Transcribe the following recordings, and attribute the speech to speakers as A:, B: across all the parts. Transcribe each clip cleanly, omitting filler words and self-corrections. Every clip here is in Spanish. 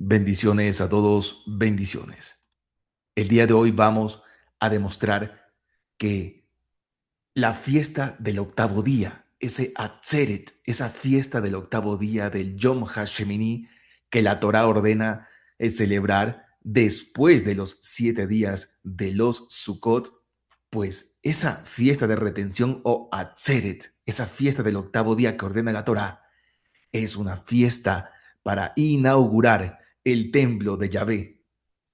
A: Bendiciones a todos, bendiciones. El día de hoy vamos a demostrar que la fiesta del octavo día, ese Atzeret, esa fiesta del octavo día del Yom HaShemini, que la Torá ordena celebrar después de los 7 días de los Sukkot, pues esa fiesta de retención o Atzeret, esa fiesta del octavo día que ordena la Torá, es una fiesta para inaugurar el templo de Yahvé,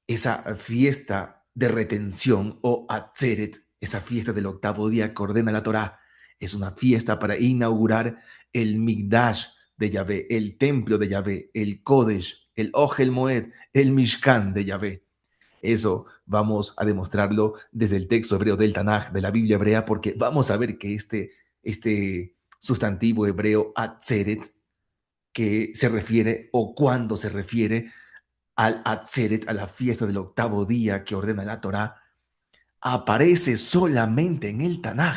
A: esa fiesta de retención o Atzeret, esa fiesta del octavo día que ordena la Torá, es una fiesta para inaugurar el Migdash de Yahvé, el templo de Yahvé, el Kodesh, el Ohel Moed, el Mishkan de Yahvé. Eso vamos a demostrarlo desde el texto hebreo del Tanaj, de la Biblia hebrea, porque vamos a ver que este sustantivo hebreo Atzeret, que se refiere o cuando se refiere al Atzeret, a la fiesta del octavo día que ordena la Torá, aparece solamente en el Tanaj.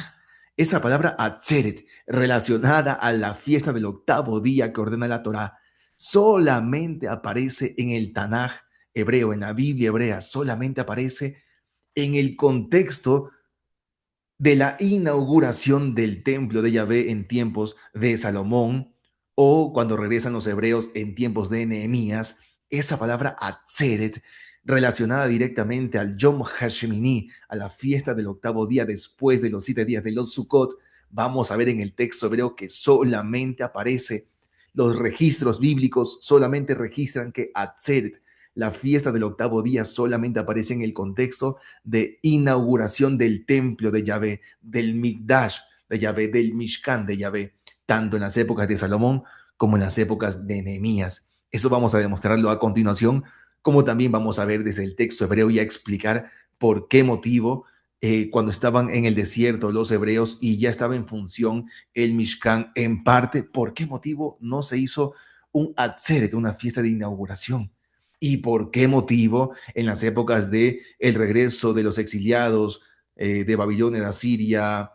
A: Esa palabra Atzeret, relacionada a la fiesta del octavo día que ordena la Torá, solamente aparece en el Tanaj hebreo, en la Biblia hebrea, solamente aparece en el contexto de la inauguración del templo de Yahvé en tiempos de Salomón o cuando regresan los hebreos en tiempos de Nehemías. Esa palabra Atzeret, relacionada directamente al Yom HaShemini, a la fiesta del octavo día después de los 7 días de los Sukkot, vamos a ver en el texto hebreo que solamente aparece, los registros bíblicos solamente registran que Atzeret, la fiesta del octavo día, solamente aparece en el contexto de inauguración del templo de Yahvé, del Migdash de Yahvé, del Mishkan de Yahvé, tanto en las épocas de Salomón como en las épocas de Nehemías. Eso vamos a demostrarlo a continuación, como también vamos a ver desde el texto hebreo y a explicar por qué motivo cuando estaban en el desierto los hebreos y ya estaba en función el Mishkan en parte, por qué motivo no se hizo un Atzeret, una fiesta de inauguración. ¿Y por qué motivo en las épocas de el regreso de los exiliados de Babilonia, de Asiria,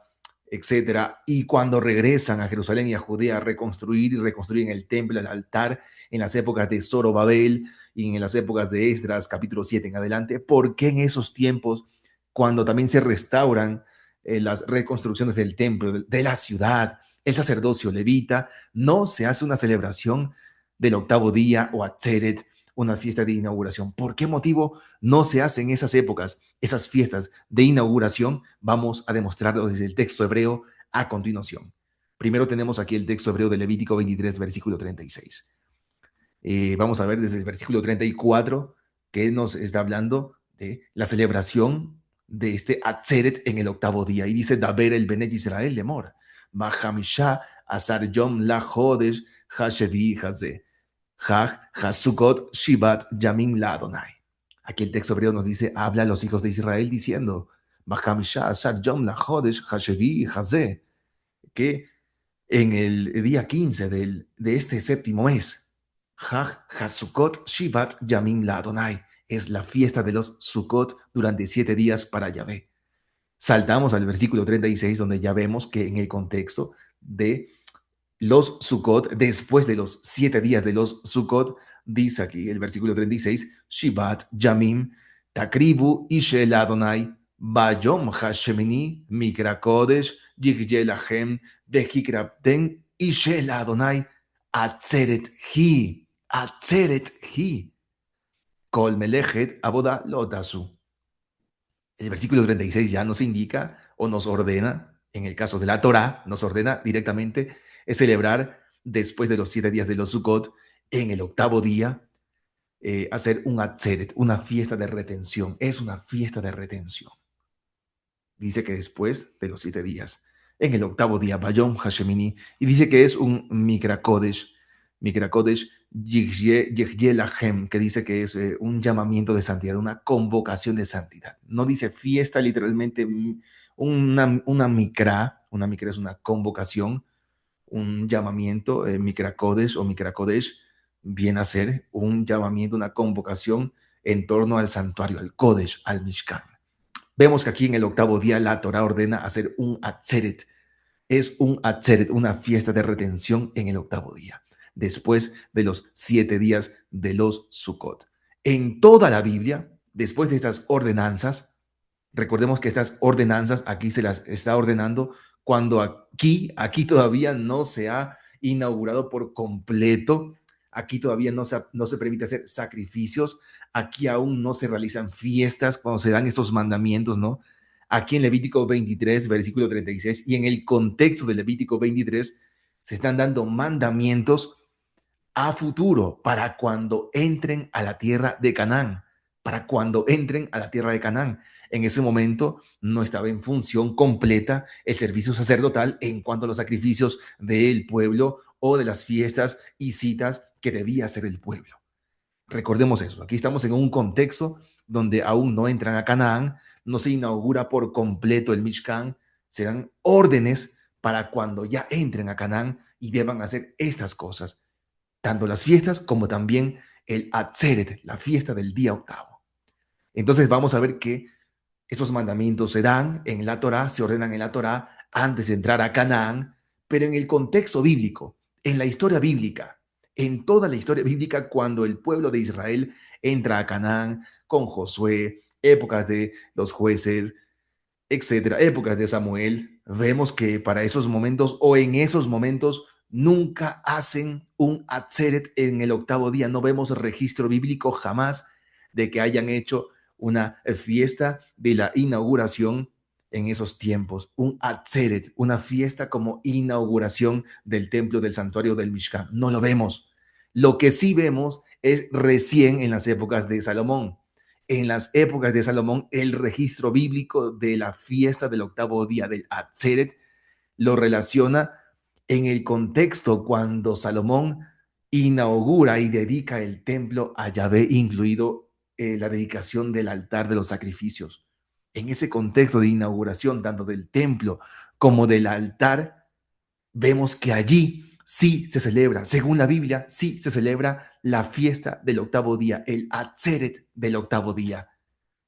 A: etcétera, y cuando regresan a Jerusalén y a Judea a reconstruir y reconstruyen el templo, el altar, en las épocas de Zorobabel y en las épocas de Esdras, capítulo 7 en adelante? ¿Por qué en esos tiempos, cuando también se restauran las reconstrucciones del templo, de la ciudad, el sacerdocio levita, no se hace una celebración del octavo día o Atzeret, una fiesta de inauguración? ¿Por qué motivo no se hacen esas épocas, esas fiestas de inauguración? Vamos a demostrarlo desde el texto hebreo a continuación. Primero tenemos aquí el texto hebreo de Levítico 23, versículo 36. Vamos a ver desde el versículo 34 que nos está hablando de la celebración de este Atzeret en el octavo día. Y dice, Daber el Benet Israel lemor, Mahamisha Asar Yom La Jodesh Hashevi Hazeh. Hag, Hasukot, Shivat, Yamim la Adonai. Aquí el texto hebreo nos dice, habla a los hijos de Israel diciendo, Bachamisha Asar Yom la Chodesh, Hashevi, Hazeh, que en el día 15 de este séptimo mes, Hag, Hasukot, Shivat, Yamim la Adonai, es la fiesta de los Sukkot durante 7 días para Yahvé. Saltamos al versículo 36, donde ya vemos que en el contexto de los Sukkot, después de los 7 días de los Sukkot, dice aquí el versículo 36, Shivat, Yamim, Takribu, Ishel Adonai, Bayom Hashemini, Mikra Kodesh, Yigyelachem, Vehikrapten, Ishel Adonai, Atzeret Hi, Atzeret Hi, Kol Melechet, Aboda Lotasu. El versículo 36 ya nos indica o nos ordena, en el caso de la Torá, nos ordena directamente celebrar después de los 7 días de los Sukkot, en el octavo día, hacer un atzeret, una fiesta de retención. Es una fiesta de retención. Dice que después de los 7 días, en el octavo día, Bayom Hashemini, y dice que es un Mikra Kodesh, Yigyeh Lachem, que dice que es un llamamiento de santidad, una convocación de santidad. No dice fiesta, literalmente, una Mikra es una convocación, un llamamiento, Mikra Kodesh o Mikra Kodesh, viene a ser un llamamiento, una convocación en torno al santuario, al Kodesh, al Mishkan. Vemos que aquí en el octavo día la Torah ordena hacer un atzeret. Es un atzeret, una fiesta de retención en el octavo día. después de los 7 días de los Sukkot. En toda la Biblia, después de estas ordenanzas, recordemos que estas ordenanzas aquí se las está ordenando cuando aquí todavía no se ha inaugurado por completo, aquí todavía no se permite hacer sacrificios, aquí aún no se realizan fiestas cuando se dan estos mandamientos, ¿no? Aquí en Levítico 23, versículo 36, y en el contexto de Levítico 23, se están dando mandamientos a futuro para cuando entren a la tierra de Canaán, para cuando entren a la tierra de Canaán. En ese momento no estaba en función completa el servicio sacerdotal en cuanto a los sacrificios del pueblo o de las fiestas y citas que debía hacer el pueblo. Recordemos eso, aquí estamos en un contexto donde aún no entran a Canaán, no se inaugura por completo el Mishkan, se dan órdenes para cuando ya entren a Canaán y deban hacer estas cosas, tanto las fiestas como también el Atzeret, la fiesta del día octavo. Entonces vamos a ver que esos mandamientos se dan en la Torá, se ordenan en la Torá antes de entrar a Canaán, pero en el contexto bíblico, en la historia bíblica, en toda la historia bíblica, cuando el pueblo de Israel entra a Canaán con Josué, épocas de los jueces, etcétera, épocas de Samuel, vemos que para esos momentos o en esos momentos nunca hacen un atzeret en el octavo día. No vemos registro bíblico jamás de que hayan hecho una fiesta de la inauguración en esos tiempos, un atzeret, una fiesta como inauguración del templo del santuario del Mishkan. No lo vemos. Lo que sí vemos es recién en las épocas de Salomón. En las épocas de Salomón, el registro bíblico de la fiesta del octavo día del Atzeret lo relaciona en el contexto cuando Salomón inaugura y dedica el templo a Yahvé, incluido la dedicación del altar de los sacrificios. En ese contexto de inauguración, tanto del templo como del altar, vemos que allí sí se celebra, según la Biblia, sí se celebra la fiesta del octavo día, el Atzeret del octavo día.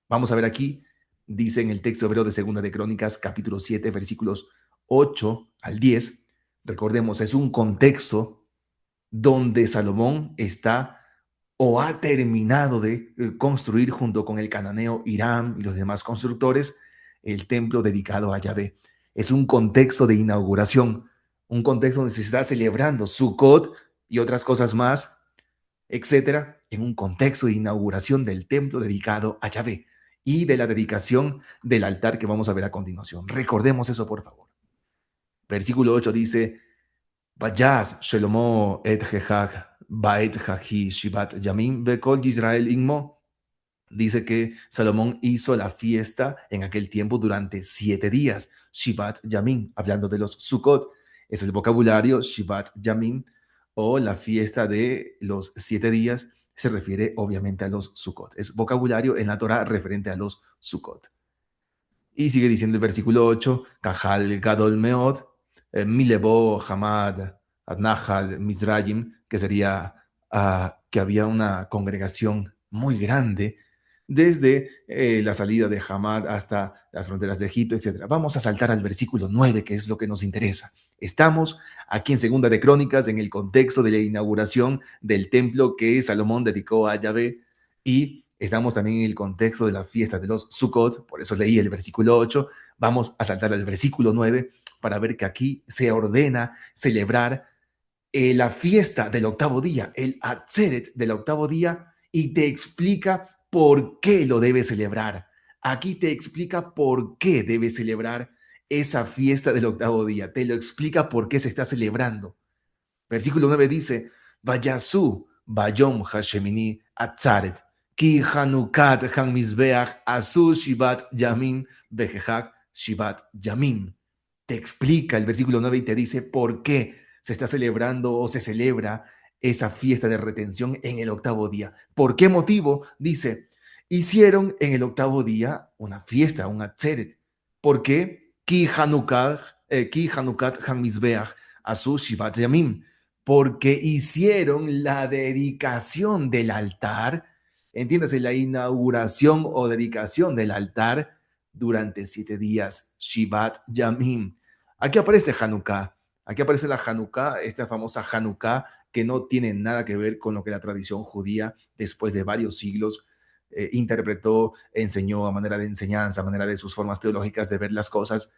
A: Vamos a ver aquí, dice en el texto hebreo de Segunda de Crónicas, capítulo 7, versículos 8 al 10. Recordemos, es un contexto donde Salomón está o ha terminado de construir junto con el cananeo Hiram y los demás constructores el templo dedicado a Yahvé. Es un contexto de inauguración, un contexto donde se está celebrando Sukkot y otras cosas más, etcétera, en un contexto de inauguración del templo dedicado a Yahvé y de la dedicación del altar que vamos a ver a continuación. Recordemos eso, por favor. Versículo 8 dice: Vayas Shelomo et Jehag Baet Haji Shivat Yamim Bekol Israel Inmo. Dice que Salomón hizo la fiesta en aquel tiempo durante 7 días. Shivat Yamim, hablando de los Sukkot, es el vocabulario Shivat Yamim, o la fiesta de los 7 días, se refiere obviamente a los Sukkot. Es vocabulario en la Torah referente a los Sukkot. Y sigue diciendo el versículo 8, Kahal Gadol Meod, Milebo Hamad Adnahal Mizrayim, que sería que había una congregación muy grande desde la salida de Hamad hasta las fronteras de Egipto, etc. Vamos a saltar al versículo 9, que es lo que nos interesa. Estamos aquí en Segunda de Crónicas, en el contexto de la inauguración del templo que Salomón dedicó a Yahvé, y estamos también en el contexto de la fiesta de los Sukkot, por eso leí el versículo 8. Vamos a saltar al versículo 9 para ver que aquí se ordena celebrar la fiesta del octavo día, el Atzeret del octavo día, y te explica por qué lo debe celebrar. Aquí te explica por qué debe celebrar esa fiesta del octavo día. Te lo explica por qué se está celebrando. Versículo 9 dice: Vayasu Bayom Hashemini Atzaret, Ki Hanukat Han Mizbeach Asu Shivat Yamim Behehak Shivat Yamim. Te explica el versículo 9 y te dice por qué se está celebrando o se celebra esa fiesta de retención en el octavo día. ¿Por qué motivo? Dice, hicieron en el octavo día una fiesta, un atzeret. ¿Por qué? Ki Hanukat Han Mizbeach Asu Shivat Yamim, porque hicieron la dedicación del altar, entiéndase, la inauguración o dedicación del altar durante 7 días, Shivat Yamim. Aquí aparece Hanukkah, Aquí aparece la Hanukkah, esta famosa Hanukkah, que no tiene nada que ver con lo que la tradición judía, después de varios siglos, interpretó, enseñó a manera de enseñanza, a manera de sus formas teológicas de ver las cosas.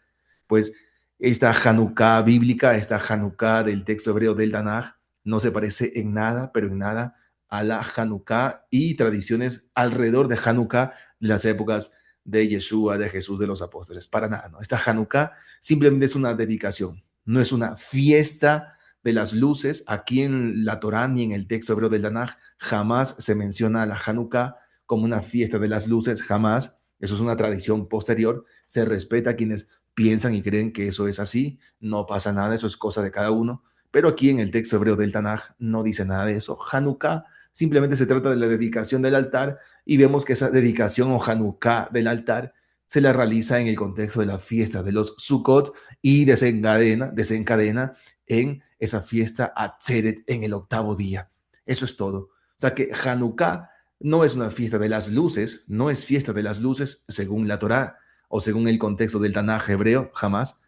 A: Pues esta Hanukkah bíblica, esta Hanukkah del texto hebreo del Tanaj, no se parece en nada, pero en nada, a la Hanukkah y tradiciones alrededor de Hanukkah de las épocas de Yeshua, de Jesús, de los apóstoles. Para nada, ¿no? Esta Hanukkah simplemente es una dedicación, no es una fiesta de las luces. Aquí en la Torá ni en el texto hebreo del Tanaj jamás se menciona a la Hanukkah como una fiesta de las luces, jamás. Eso es una tradición posterior. Se respeta a quienes piensan y creen que eso es así, no pasa nada, eso es cosa de cada uno. Pero aquí en el texto hebreo del Tanaj no dice nada de eso. Hanukkah simplemente se trata de la dedicación del altar y vemos que esa dedicación o Hanukkah del altar se la realiza en el contexto de la fiesta de los Sukkot y desencadena en esa fiesta Atzeret en el octavo día. Eso es todo. O sea que Hanukkah no es una fiesta de las luces, no es fiesta de las luces según la Torá o según el contexto del Tanaj hebreo, jamás.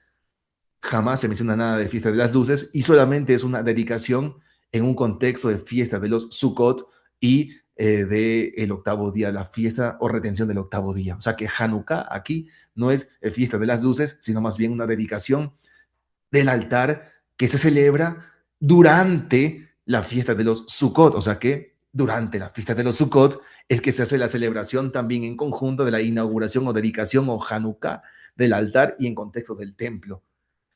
A: Jamás se menciona nada de fiesta de las luces y solamente es una dedicación en un contexto de fiesta de los Sukkot y de el octavo día, la fiesta o retención del octavo día. O sea que Hanukkah aquí no es fiesta de las luces, sino más bien una dedicación del altar que se celebra durante la fiesta de los Sukkot. O sea que durante la fiesta de los Sukkot es que se hace la celebración también en conjunto de la inauguración o dedicación o Hanukkah del altar y en contexto del templo.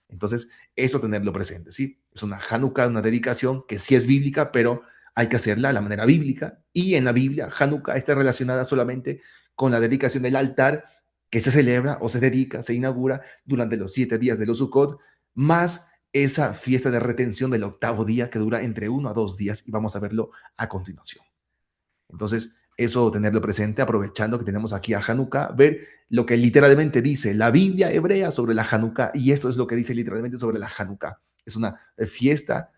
A: Entonces, eso tenerlo presente, ¿sí? Es una Hanukkah, una dedicación que sí es bíblica, pero hay que hacerla de la manera bíblica. Y en la Biblia, Hanukkah está relacionada solamente con la dedicación del altar que se celebra o se dedica, se inaugura durante los 7 días de los Sukkot, más esa fiesta de retención del octavo día que dura entre 1 a 2 días y vamos a verlo a continuación. Entonces, eso tenerlo presente, aprovechando que tenemos aquí a Hanukkah, ver lo que literalmente dice la Biblia hebrea sobre la Hanukkah, y esto es lo que dice literalmente sobre la Hanukkah. Es una fiesta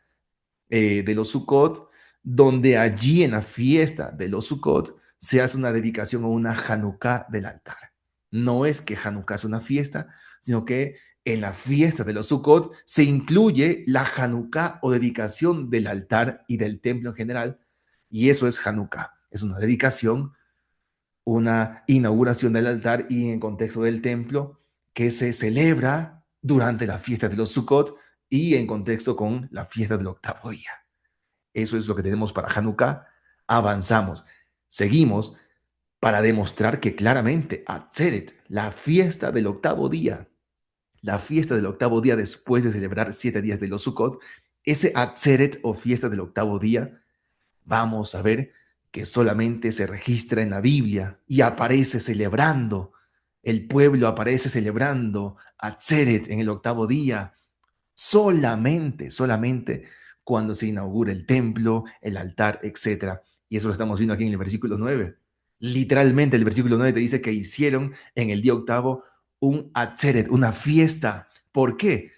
A: de los Sukkot, donde allí en la fiesta de los Sukkot se hace una dedicación o una Hanukkah del altar. No es que Hanukkah es una fiesta, sino que en la fiesta de los Sukkot se incluye la Hanukkah o dedicación del altar y del templo en general, y eso es Hanukkah. Es una dedicación, una inauguración del altar y en contexto del templo que se celebra durante la fiesta de los Sukkot y en contexto con la fiesta del octavo día. Eso es lo que tenemos para Hanukkah. Avanzamos, seguimos para demostrar que claramente Atzeret, la fiesta del octavo día, la fiesta del octavo día después de celebrar 7 días de los Sukkot, ese Atzeret o fiesta del octavo día, vamos a ver que solamente se registra en la Biblia y aparece celebrando. El pueblo aparece celebrando Atzeret en el octavo día, solamente cuando se inaugura el templo, el altar, etcétera. Y eso lo estamos viendo aquí en el versículo 9. Literalmente el versículo 9 te dice que hicieron en el día octavo un atzeret, una fiesta. ¿Por qué?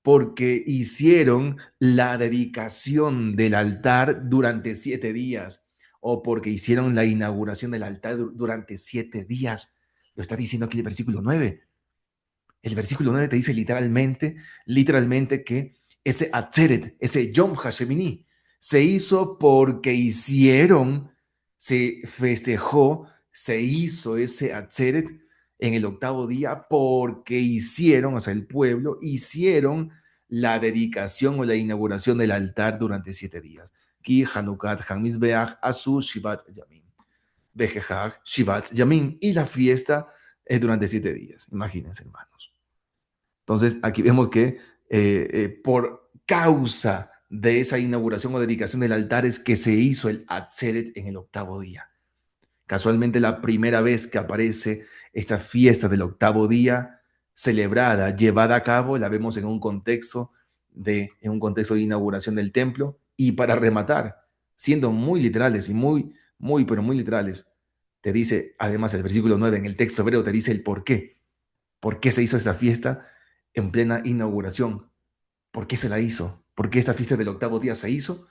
A: Porque hicieron la dedicación del altar durante 7 días o porque hicieron la inauguración del altar durante 7 días. Lo está diciendo aquí el versículo 9. El versículo 9 te dice literalmente que ese Atzeret, ese Yom HaShemini, se hizo porque hicieron, se festejó, se hizo ese Atzeret en el octavo día porque hicieron, o sea, el pueblo, hicieron la dedicación o la inauguración del altar durante 7 días. Ki Hanukat Hamizbeach Asu Shivat Yamin. Bejejag Shivat Yamin. Y la fiesta es durante 7 días. Imagínense, hermanos. Entonces, aquí vemos que por causa de esa inauguración o dedicación del altar es que se hizo el Atzeret en el octavo día. Casualmente, la primera vez que aparece esta fiesta del octavo día celebrada, llevada a cabo, la vemos en un contexto de inauguración del templo. Y para rematar, siendo muy literales y pero muy literales, te dice, además el versículo 9 en el texto hebreo te dice el por qué. ¿Por qué se hizo esta fiesta en plena inauguración? ¿Por qué se la hizo? ¿Por qué esta fiesta del octavo día se hizo?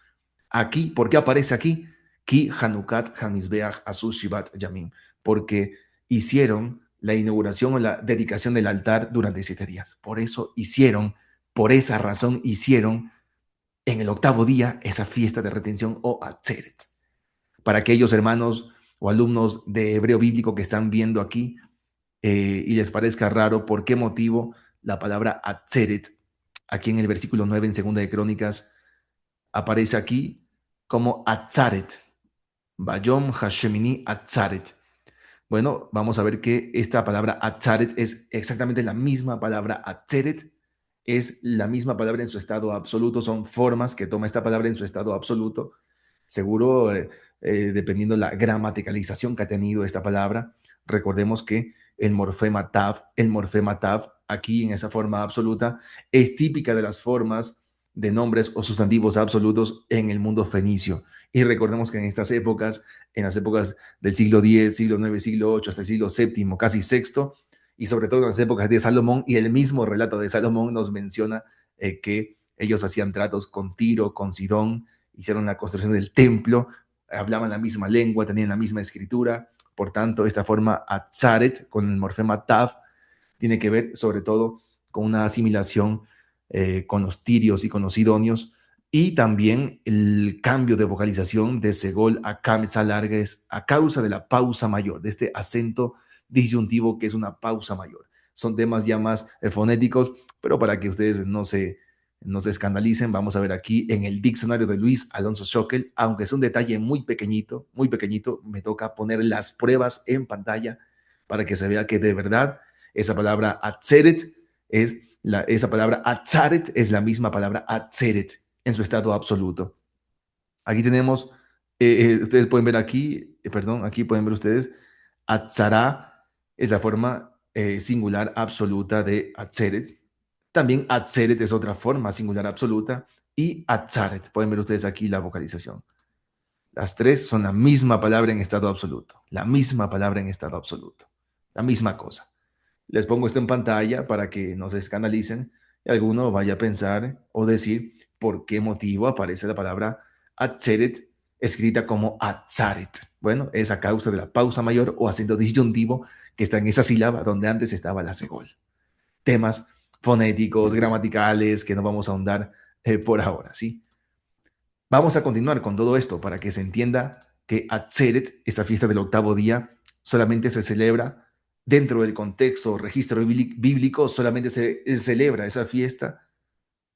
A: Aquí, ¿por qué aparece aquí? Ki Hanukat Hamizbeach Asu Shivat Yamim. Porque hicieron la inauguración o la dedicación del altar durante 7 días. Por eso hicieron Por esa razón hicieron en el octavo día esa fiesta de retención o Atzeret. Para aquellos hermanos o alumnos de hebreo bíblico que están viendo aquí y les parezca raro por qué motivo la palabra Atzeret, aquí en el versículo 9 en Segunda de Crónicas, aparece aquí como Atzaret. Bayom Hashemini Atzaret. Bueno, vamos a ver que esta palabra Atzaret es exactamente la misma palabra Atzeret, es la misma palabra en su estado absoluto, son formas que toma esta palabra en su estado absoluto. Seguro, dependiendo la gramaticalización que ha tenido esta palabra, recordemos que el morfema tav, aquí en esa forma absoluta, es típica de las formas de nombres o sustantivos absolutos en el mundo fenicio. Y recordemos que en estas épocas, en las épocas del siglo X, siglo IX, siglo VIII, hasta el siglo VII, casi sexto, y sobre todo en las épocas de Salomón, y el mismo relato de Salomón nos menciona que ellos hacían tratos con Tiro, con Sidón, hicieron la construcción del templo, hablaban la misma lengua, tenían la misma escritura, por tanto, esta forma Atzaret con el morfema Tav tiene que ver sobre todo con una asimilación con los tirios y con los sidonios, y también el cambio de vocalización de Segol a Kamsa larga es a causa de la pausa mayor, de este acento disyuntivo que es una pausa mayor. Son temas ya más fonéticos, pero para que ustedes no se escandalicen, vamos a ver aquí en el diccionario de Luis Alonso Schockel, aunque es un detalle muy pequeñito, me toca poner las pruebas en pantalla para que se vea que de verdad esa palabra atzeret esa palabra atzaret es la misma palabra atzeret en su estado absoluto. Aquí tenemos, ustedes pueden ver aquí, perdón, aquí pueden ver ustedes, atzara es la forma singular absoluta de atzeret. También atzeret es otra forma singular absoluta y atzaret. Pueden ver ustedes aquí la vocalización. Las tres son la misma palabra en estado absoluto, la misma palabra en estado absoluto, la misma cosa. Les pongo esto en pantalla para que no se escandalicen y alguno vaya a pensar o decir por qué motivo aparece la palabra atzeret escrita como atzaret. Bueno, es a causa de la pausa mayor o acento disyuntivo que está en esa sílaba donde antes estaba la segol. Temas fonéticos, gramaticales, que no vamos a ahondar por ahora, ¿sí? Vamos a continuar con todo esto para que se entienda que Atzeret, esta fiesta del octavo día, solamente se celebra dentro del contexto registro bíblico, solamente se celebra esa fiesta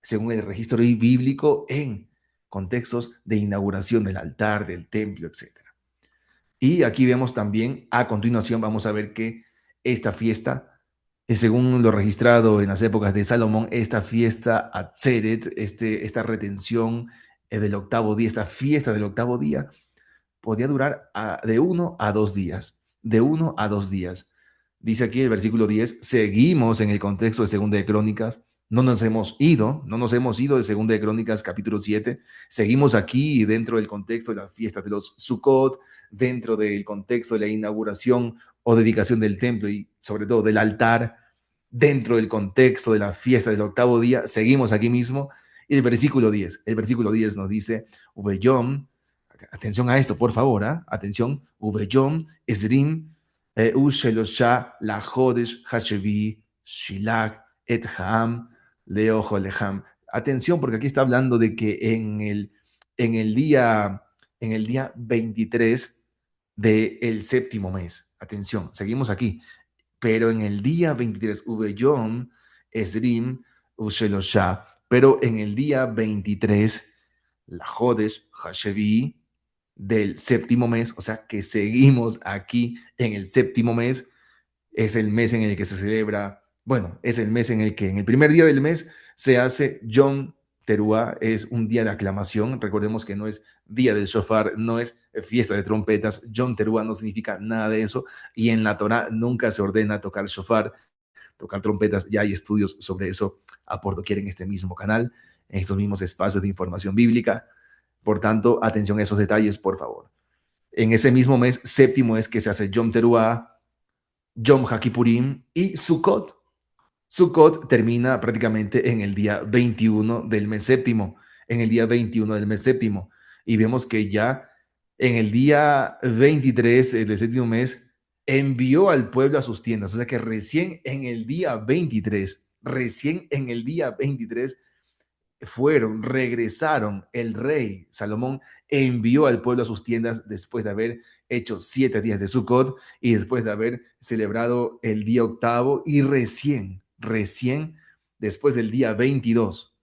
A: según el registro bíblico en contextos de inauguración del altar, del templo, etcétera. Y aquí vemos también, a continuación, vamos a ver que esta fiesta, según lo registrado en las épocas de Salomón, esta fiesta Atzeret, esta retención del octavo día, esta fiesta del octavo día, podía durar de 1 a 2 días. De 1 a 2 días. Dice aquí el versículo 10, seguimos en el contexto de Segunda de Crónicas, no nos hemos ido de Segunda de Crónicas capítulo 7, seguimos aquí dentro del contexto de la fiesta de los Sukkot, dentro del contexto de la inauguración o dedicación del templo y sobre todo del altar, dentro del contexto de la fiesta del octavo día, seguimos aquí mismo. Y el versículo 10 nos dice, Ubeyom, atención a esto, por favor, atención, Ubeyom, Esrim, Ushelosha, La Hodesh, Hashevi, Shilak, Et Haam, Leo Joleham. Atención, porque aquí está hablando de que en el día, en el día 23 del séptimo mes, atención, seguimos aquí, pero en el día 23, Ubeyom, Esrim, Ushelosha, pero en el día 23, la Jodesh, Hashevi, del séptimo mes, o sea que seguimos aquí en el séptimo mes, es el mes en el que se celebra, bueno, es el mes en el que en el primer día del mes se hace Yom Teruah, es un día de aclamación, recordemos que no es día del shofar, no es fiesta de trompetas, Yom Teruah no significa nada de eso, y en la Torah nunca se ordena tocar shofar, tocar trompetas, ya hay estudios sobre eso a por doquier en este mismo canal, en estos mismos espacios de información bíblica, por tanto, atención a esos detalles, por favor. En ese mismo mes séptimo es que se hace Yom Teruah, Yom HaKippurim y Sukkot. Sukkot termina prácticamente en el día 21 del mes séptimo, en el día 21 del mes séptimo. Y vemos que ya en el día 23 del séptimo mes envió al pueblo a sus tiendas. O sea que recién en el día 23 Recién en el día 23 regresaron, el rey Salomón envió al pueblo a sus tiendas después de haber hecho 7 días de Sukkot y después de haber celebrado el día octavo y recién, después del día 22,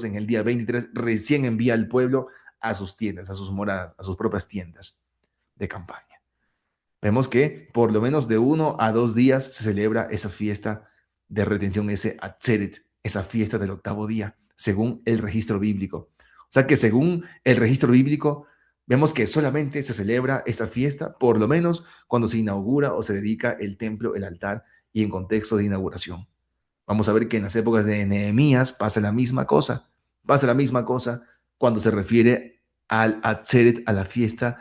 A: en el día 23, recién envía al pueblo a sus tiendas, a sus moradas, a sus propias tiendas de campaña. Vemos que por lo menos de 1 a 2 días se celebra esa fiesta de retención, ese Atzeret, esa fiesta del octavo día, según el registro bíblico. O sea que según el registro bíblico, vemos que solamente se celebra esta fiesta, por lo menos cuando se inaugura o se dedica el templo, el altar, y en contexto de inauguración. Vamos a ver que en las épocas de Nehemías pasa la misma cosa. Pasa la misma cosa cuando se refiere al Atzeret, a la fiesta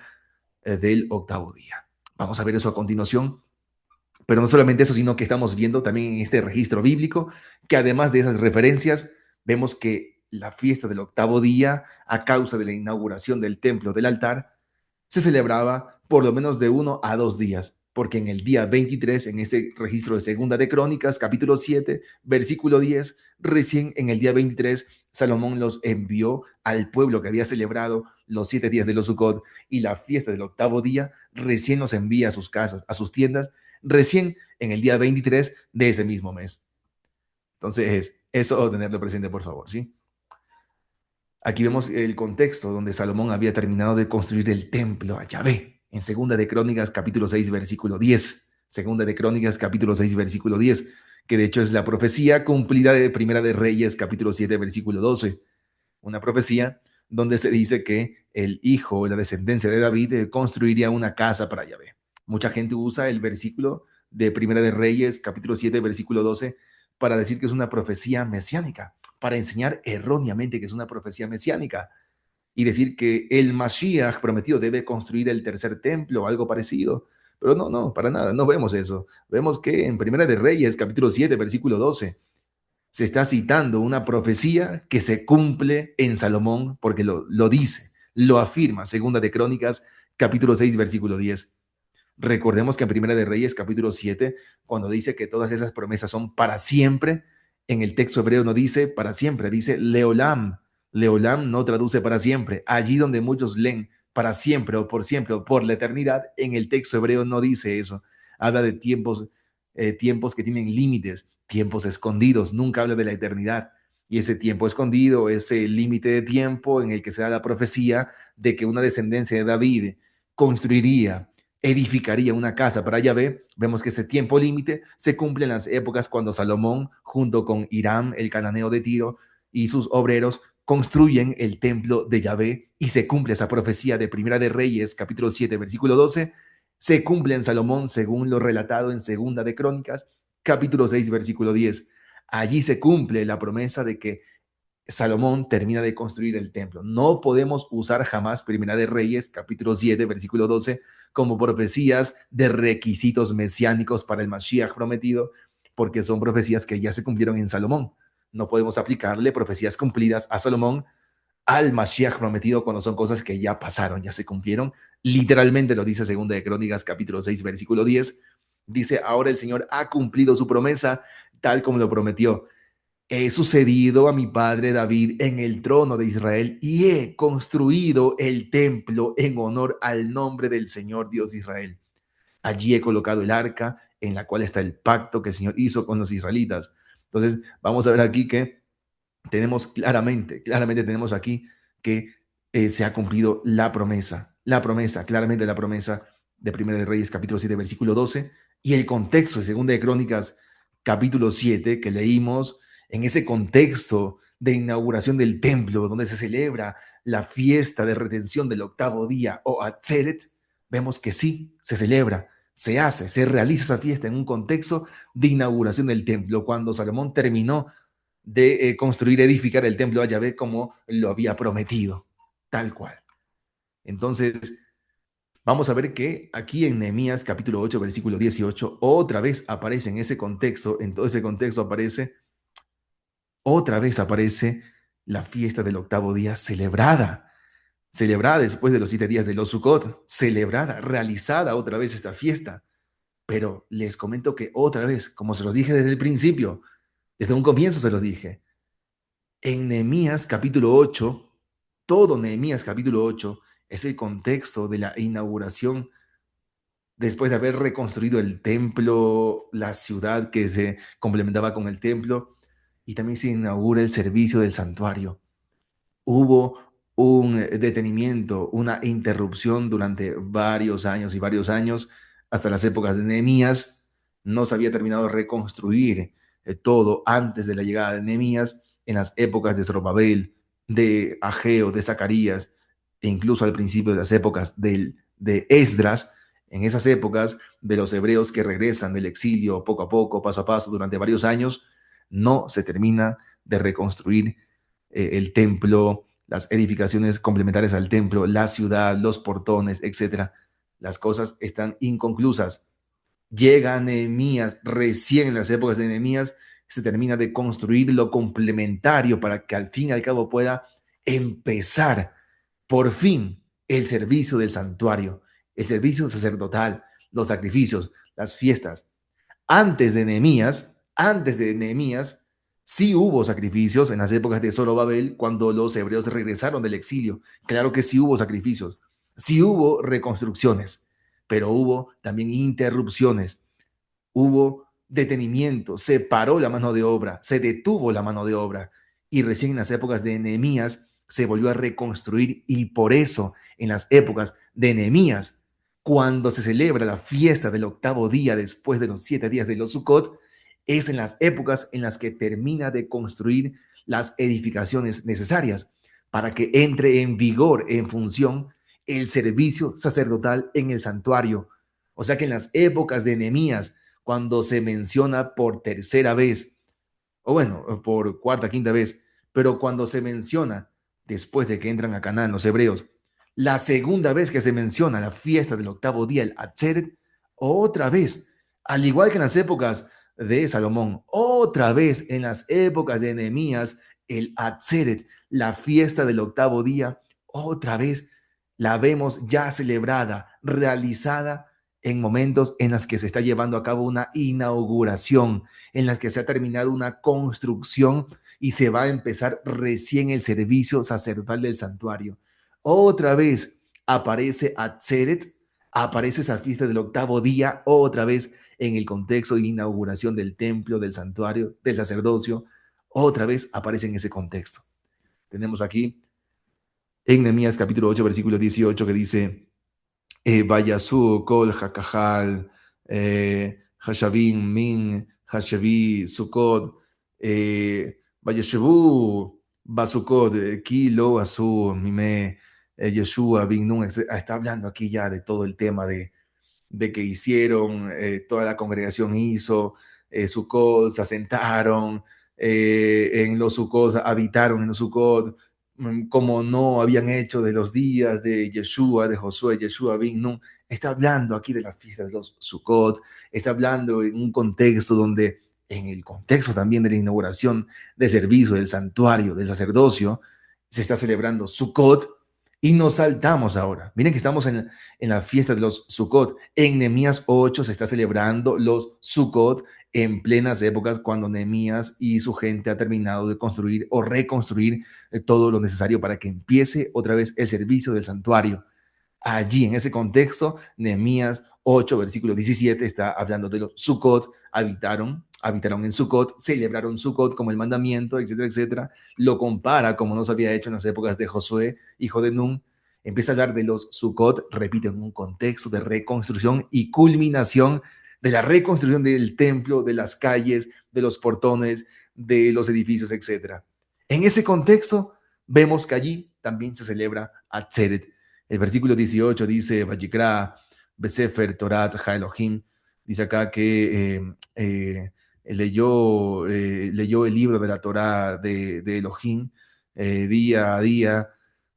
A: del octavo día. Vamos a ver eso a continuación. Pero no solamente eso, sino que estamos viendo también en este registro bíblico que además de esas referencias, vemos que la fiesta del octavo día, a causa de la inauguración del templo, del altar, se celebraba por lo menos de 1 a 2 días, porque en el día 23, en este registro de Segunda de Crónicas, capítulo 7, versículo 10, recién en el día 23, Salomón los envió al pueblo que había celebrado los 7 días de los Sukkot y la fiesta del octavo día, recién los envía a sus casas, a sus tiendas, recién en el día 23 de ese mismo mes. Entonces, eso tenerlo presente, por favor, ¿sí? Aquí vemos el contexto donde Salomón había terminado de construir el templo a Yahvé, en Segunda de Crónicas, capítulo 6, versículo 10. Segunda de Crónicas, capítulo 6, versículo 10, que de hecho es la profecía cumplida de Primera de Reyes, capítulo 7, versículo 12. Una profecía donde se dice que el hijo, la descendencia de David, construiría una casa para Yahvé. Mucha gente usa el versículo de Primera de Reyes, capítulo 7, versículo 12, para decir que es una profecía mesiánica, para enseñar erróneamente que es una profecía mesiánica y decir que el Mashiach prometido debe construir el tercer templo o algo parecido. Pero no, para nada, no vemos eso. Vemos que en Primera de Reyes, capítulo 7, versículo 12, se está citando una profecía que se cumple en Salomón, porque lo dice, lo afirma, Segunda de Crónicas, capítulo 6, versículo 10. Recordemos que en Primera de Reyes, capítulo 7, cuando dice que todas esas promesas son para siempre, en el texto hebreo no dice para siempre, dice leolam. Leolam no traduce para siempre. Allí donde muchos leen para siempre o por la eternidad, en el texto hebreo no dice eso. Habla de tiempos que tienen límites, tiempos escondidos, nunca habla de la eternidad. Y ese tiempo escondido, ese límite de tiempo en el que se da la profecía de que una descendencia de David construiría, edificaría una casa para Yahvé. Vemos que ese tiempo límite se cumple en las épocas cuando Salomón, junto con Hiram, el cananeo de Tiro, y sus obreros construyen el templo de Yahvé y se cumple esa profecía de Primera de Reyes, capítulo 7, versículo 12. Se cumple en Salomón según lo relatado en Segunda de Crónicas, capítulo 6, versículo 10. Allí se cumple la promesa de que Salomón termina de construir el templo. No podemos usar jamás Primera de Reyes, capítulo 7, versículo 12, como profecías de requisitos mesiánicos para el Mashiach prometido, porque son profecías que ya se cumplieron en Salomón. No podemos aplicarle profecías cumplidas a Salomón al Mashiach prometido cuando son cosas que ya pasaron, ya se cumplieron. Literalmente lo dice Segunda de Crónicas, capítulo 6, versículo 10. Dice, ahora el Señor ha cumplido su promesa tal como lo prometió. He sucedido a mi padre David en el trono de Israel y he construido el templo en honor al nombre del Señor Dios de Israel. Allí he colocado el arca en la cual está el pacto que el Señor hizo con los israelitas. Entonces, vamos a ver aquí que tenemos claramente tenemos aquí que se ha cumplido claramente la promesa de Primera de Reyes, capítulo 7, versículo 12, y el contexto de Segunda de Crónicas, capítulo 7, que leímos, en ese contexto de inauguración del templo, donde se celebra la fiesta de redención del octavo día, o Atzeret, vemos que sí, se celebra, se realiza esa fiesta en un contexto de inauguración del templo, cuando Salomón terminó de construir, edificar el templo a Yahvé como lo había prometido, tal cual. Entonces, vamos a ver que aquí en Nehemías capítulo 8, versículo 18, otra vez aparece en ese contexto, en todo ese contexto otra vez aparece la fiesta del octavo día celebrada después de los 7 días de los Sukkot, celebrada, realizada otra vez esta fiesta. Pero les comento que otra vez, como se los dije desde el principio, desde un comienzo se los dije, en Nehemías capítulo 8, todo Nehemías capítulo 8 es el contexto de la inauguración después de haber reconstruido el templo, la ciudad que se complementaba con el templo, y también se inaugura el servicio del santuario. Hubo un detenimiento, una interrupción durante varios años y varios años, hasta las épocas de Nehemías. No se había terminado de reconstruir todo antes de la llegada de Nehemías, en las épocas de Zorobabel, de Ageo, de Zacarías, e incluso al principio de las épocas de Esdras. En esas épocas de los hebreos que regresan del exilio poco a poco, paso a paso, durante varios años, no se termina de reconstruir el templo, las edificaciones complementarias al templo, la ciudad, los portones, etcétera. Las cosas están inconclusas. Llega Nehemías, recién en las épocas de Nehemías, se termina de construir lo complementario para que al fin y al cabo pueda empezar por fin el servicio del santuario, el servicio sacerdotal, los sacrificios, las fiestas. Antes de Nehemías, sí hubo sacrificios en las épocas de Zorobabel, cuando los hebreos regresaron del exilio. Claro que sí hubo sacrificios, sí hubo reconstrucciones, pero hubo también interrupciones, hubo detenimiento, se paró la mano de obra, se detuvo la mano de obra, y recién en las épocas de Nehemías se volvió a reconstruir. Y por eso en las épocas de Nehemías, cuando se celebra la fiesta del octavo día después de los 7 días de los Sukkot, es en las épocas en las que termina de construir las edificaciones necesarias para que entre en vigor, en función, el servicio sacerdotal en el santuario. O sea que en las épocas de Nehemías, cuando se menciona por tercera vez, o bueno, por cuarta, quinta vez, pero cuando se menciona después de que entran a Canaán los hebreos, la segunda vez que se menciona la fiesta del octavo día, el Atzeret, otra vez, al igual que en las épocas de Salomón, otra vez en las épocas de Nehemías, el Atzeret, la fiesta del octavo día, otra vez la vemos ya celebrada, realizada en momentos en los que se está llevando a cabo una inauguración, en las que se ha terminado una construcción y se va a empezar recién el servicio sacerdotal del santuario. Otra vez aparece Atzeret, aparece esa fiesta del octavo día, otra vez en el contexto de inauguración del templo, del santuario, del sacerdocio, otra vez aparece en ese contexto. Tenemos aquí en Nehemías capítulo 8, versículo 18, que dice: Vayasu kol hakahal, hashavim min, hashavi sukot, vayashevu basukot, kilo asu mime, Yeshua bin nun. Está hablando aquí ya de todo el tema de que hicieron, toda la congregación hizo, Sukkot, se asentaron en los Sukkot, habitaron en los Sukkot, como no habían hecho de los días de Yeshua, de Josué, Yeshua bin Nun. Está hablando aquí de la fiesta de los Sukkot, está hablando en un contexto donde, en el contexto también de la inauguración del servicio, del santuario, del sacerdocio, se está celebrando Sukkot. Y nos saltamos ahora. Miren que estamos en la fiesta de los Sukkot. En Nehemías 8 se está celebrando los Sukkot en plenas épocas cuando Nehemías y su gente ha terminado de construir o reconstruir todo lo necesario para que empiece otra vez el servicio del santuario. Allí, en ese contexto, Nehemías 8, versículo 17, está hablando de los Sukkot. Habitaron en Sukkot, celebraron Sukkot como el mandamiento, etcétera, etcétera. Lo compara como no se había hecho en las épocas de Josué, hijo de Nun. Empieza a hablar de los Sukkot, repito, en un contexto de reconstrucción y culminación de la reconstrucción del templo, de las calles, de los portones, de los edificios, etcétera. En ese contexto, vemos que allí también se celebra Atzeret. El versículo 18 dice: Vayikra Besefer Torat Ha Elohim. Dice acá que leyó el libro de la Torá de Elohim día a día,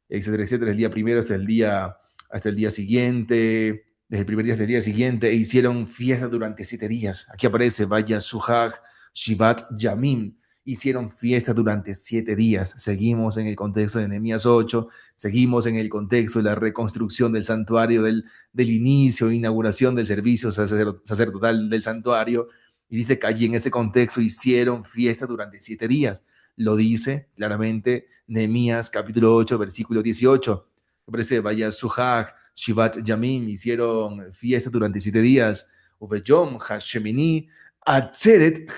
A: etcétera, etcétera, el día primero hasta el día siguiente, desde el primer día hasta el día siguiente, e hicieron fiesta durante 7 días. Aquí aparece Vaya Suhag Shivat Yamim. hicieron fiesta durante 7 días. Seguimos en el contexto de Nehemías 8, seguimos en el contexto de la reconstrucción del santuario, del inicio, inauguración del servicio sacerdotal del santuario, y dice que allí en ese contexto hicieron fiesta durante 7 días. Lo dice claramente Nehemías capítulo 8, versículo 18. Parece, vaya Suhag, Shivat Yamim, hicieron fiesta durante 7 días. Ubeyom, Hashemini, Atzeret,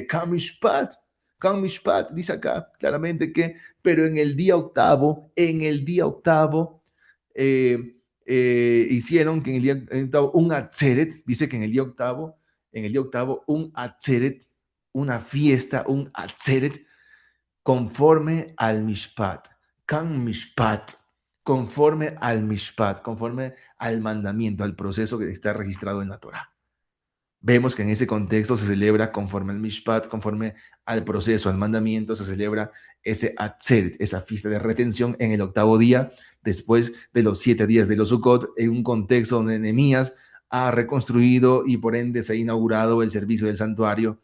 A: Kamishpat. Kamishpat, dice acá claramente que, pero en el día octavo, hicieron que en el día octavo un Atzeret, dice que en el día octavo, un Atzeret, una fiesta, un Atzeret, conforme al Mishpat, Kan Mishpat, conforme al mandamiento, al proceso que está registrado en la Torah. Vemos que en ese contexto se celebra conforme al Mishpat, conforme al proceso, al mandamiento, se celebra ese Atzeret, esa fiesta de retención en el octavo día, después de los 7 días de los Sukkot, en un contexto donde Nehemías ha reconstruido y por ende se ha inaugurado el servicio del santuario.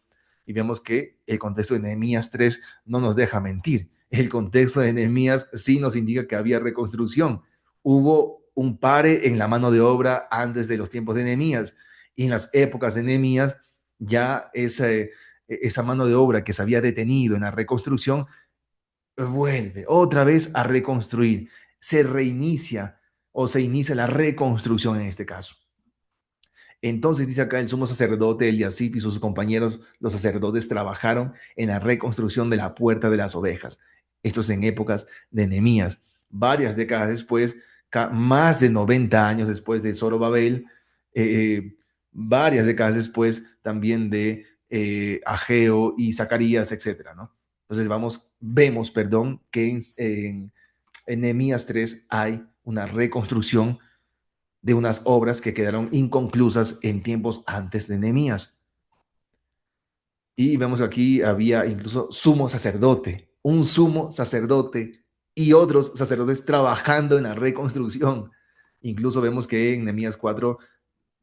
A: Y vemos que el contexto de Nehemías 3 no nos deja mentir. El contexto de Nehemías sí nos indica que había reconstrucción. Hubo un pare en la mano de obra antes de los tiempos de Nehemías, y en las épocas de Nehemías ya esa mano de obra que se había detenido en la reconstrucción vuelve otra vez a reconstruir. Se reinicia o se inicia la reconstrucción en este caso. Entonces dice acá el sumo sacerdote Eliasib y sus compañeros, los sacerdotes, trabajaron en la reconstrucción de la puerta de las ovejas. Esto es en épocas de Nehemías. Varias décadas después, más de 90 años después de Zorobabel, varias décadas después también de Ageo y Zacarías, etcétera, ¿no? Entonces vemos, que en Nehemías 3 hay una reconstrucción de unas obras que quedaron inconclusas en tiempos antes de Nehemías. Y vemos que aquí había incluso un sumo sacerdote y otros sacerdotes trabajando en la reconstrucción. Incluso vemos que en Nehemías 4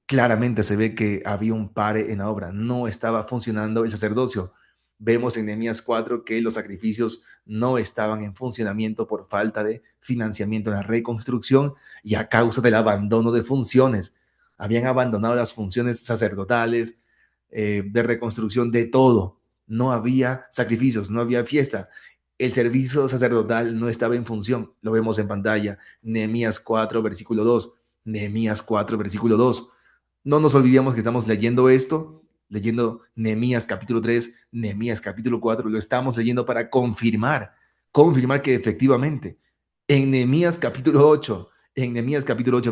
A: claramente se ve que había un pare en la obra, no estaba funcionando el sacerdocio. Vemos en Nehemías 4 que los sacrificios no estaban en funcionamiento por falta de financiamiento en la reconstrucción y a causa del abandono de funciones. Habían abandonado las funciones sacerdotales, de reconstrucción, de todo. No había sacrificios, no había fiesta. El servicio sacerdotal no estaba en función. Lo vemos en pantalla. Nehemías 4, versículo 2. Nehemías 4, versículo 2. No nos olvidemos que estamos leyendo esto, leyendo Nehemías capítulo 3, Nehemías capítulo 4, lo estamos leyendo para confirmar que efectivamente en Nehemías capítulo 8,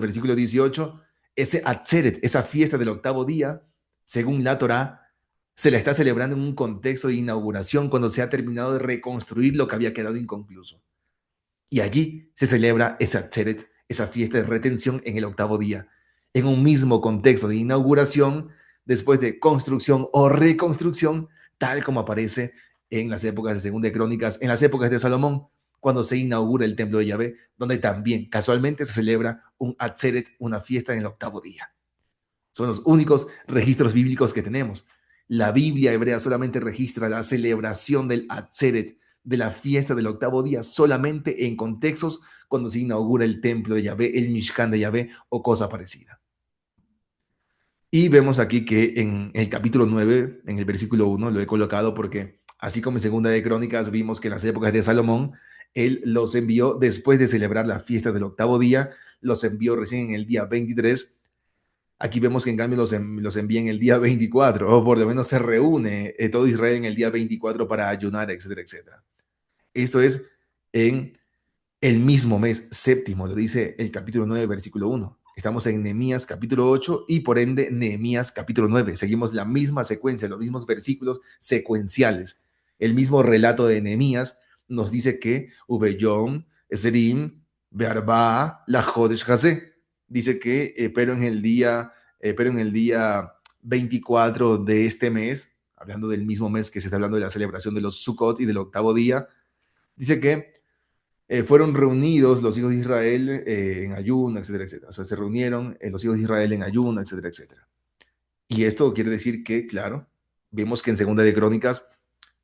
A: versículo 18, ese Atzeret, esa fiesta del octavo día, según la Torá, se la está celebrando en un contexto de inauguración cuando se ha terminado de reconstruir lo que había quedado inconcluso. Y allí se celebra esa Atzeret, esa fiesta de retención en el octavo día, en un mismo contexto de inauguración, después de construcción o reconstrucción, tal como aparece en las épocas de Segunda de Crónicas, en las épocas de Salomón, cuando se inaugura el templo de Yahvé, donde también casualmente se celebra un Atzeret, una fiesta en el octavo día. Son los únicos registros bíblicos que tenemos. La Biblia hebrea solamente registra la celebración del Atzeret, de la fiesta del octavo día, solamente en contextos cuando se inaugura el templo de Yahvé, el Mishkan de Yahvé o cosa parecida. Y vemos aquí que en el capítulo 9, en el versículo 1, lo he colocado porque así como en Segunda de Crónicas vimos que en las épocas de Salomón, él los envió después de celebrar la fiesta del octavo día, los envió recién en el día 23. Aquí vemos que en cambio los envía en el día 24, o por lo menos se reúne todo Israel en el día 24 para ayunar, etcétera, etcétera. Esto es en el mismo mes séptimo, lo dice el capítulo 9, versículo 1. Estamos en Nehemías capítulo 8 y por ende Nehemías capítulo 9. Seguimos la misma secuencia, los mismos versículos secuenciales. El mismo relato de Nehemías nos dice que Ubeyom, Esrim, Bearba, la Jodesh Hasé. Dice que, pero en el día 24 de este mes, hablando del mismo mes que se está hablando de la celebración de los Sukkot y del octavo día, dice que fueron reunidos los hijos de Israel en ayuno, etcétera, etcétera. O sea, se reunieron los hijos de Israel en ayuno, etcétera, etcétera. Y esto quiere decir que, claro, vemos que en Segunda de Crónicas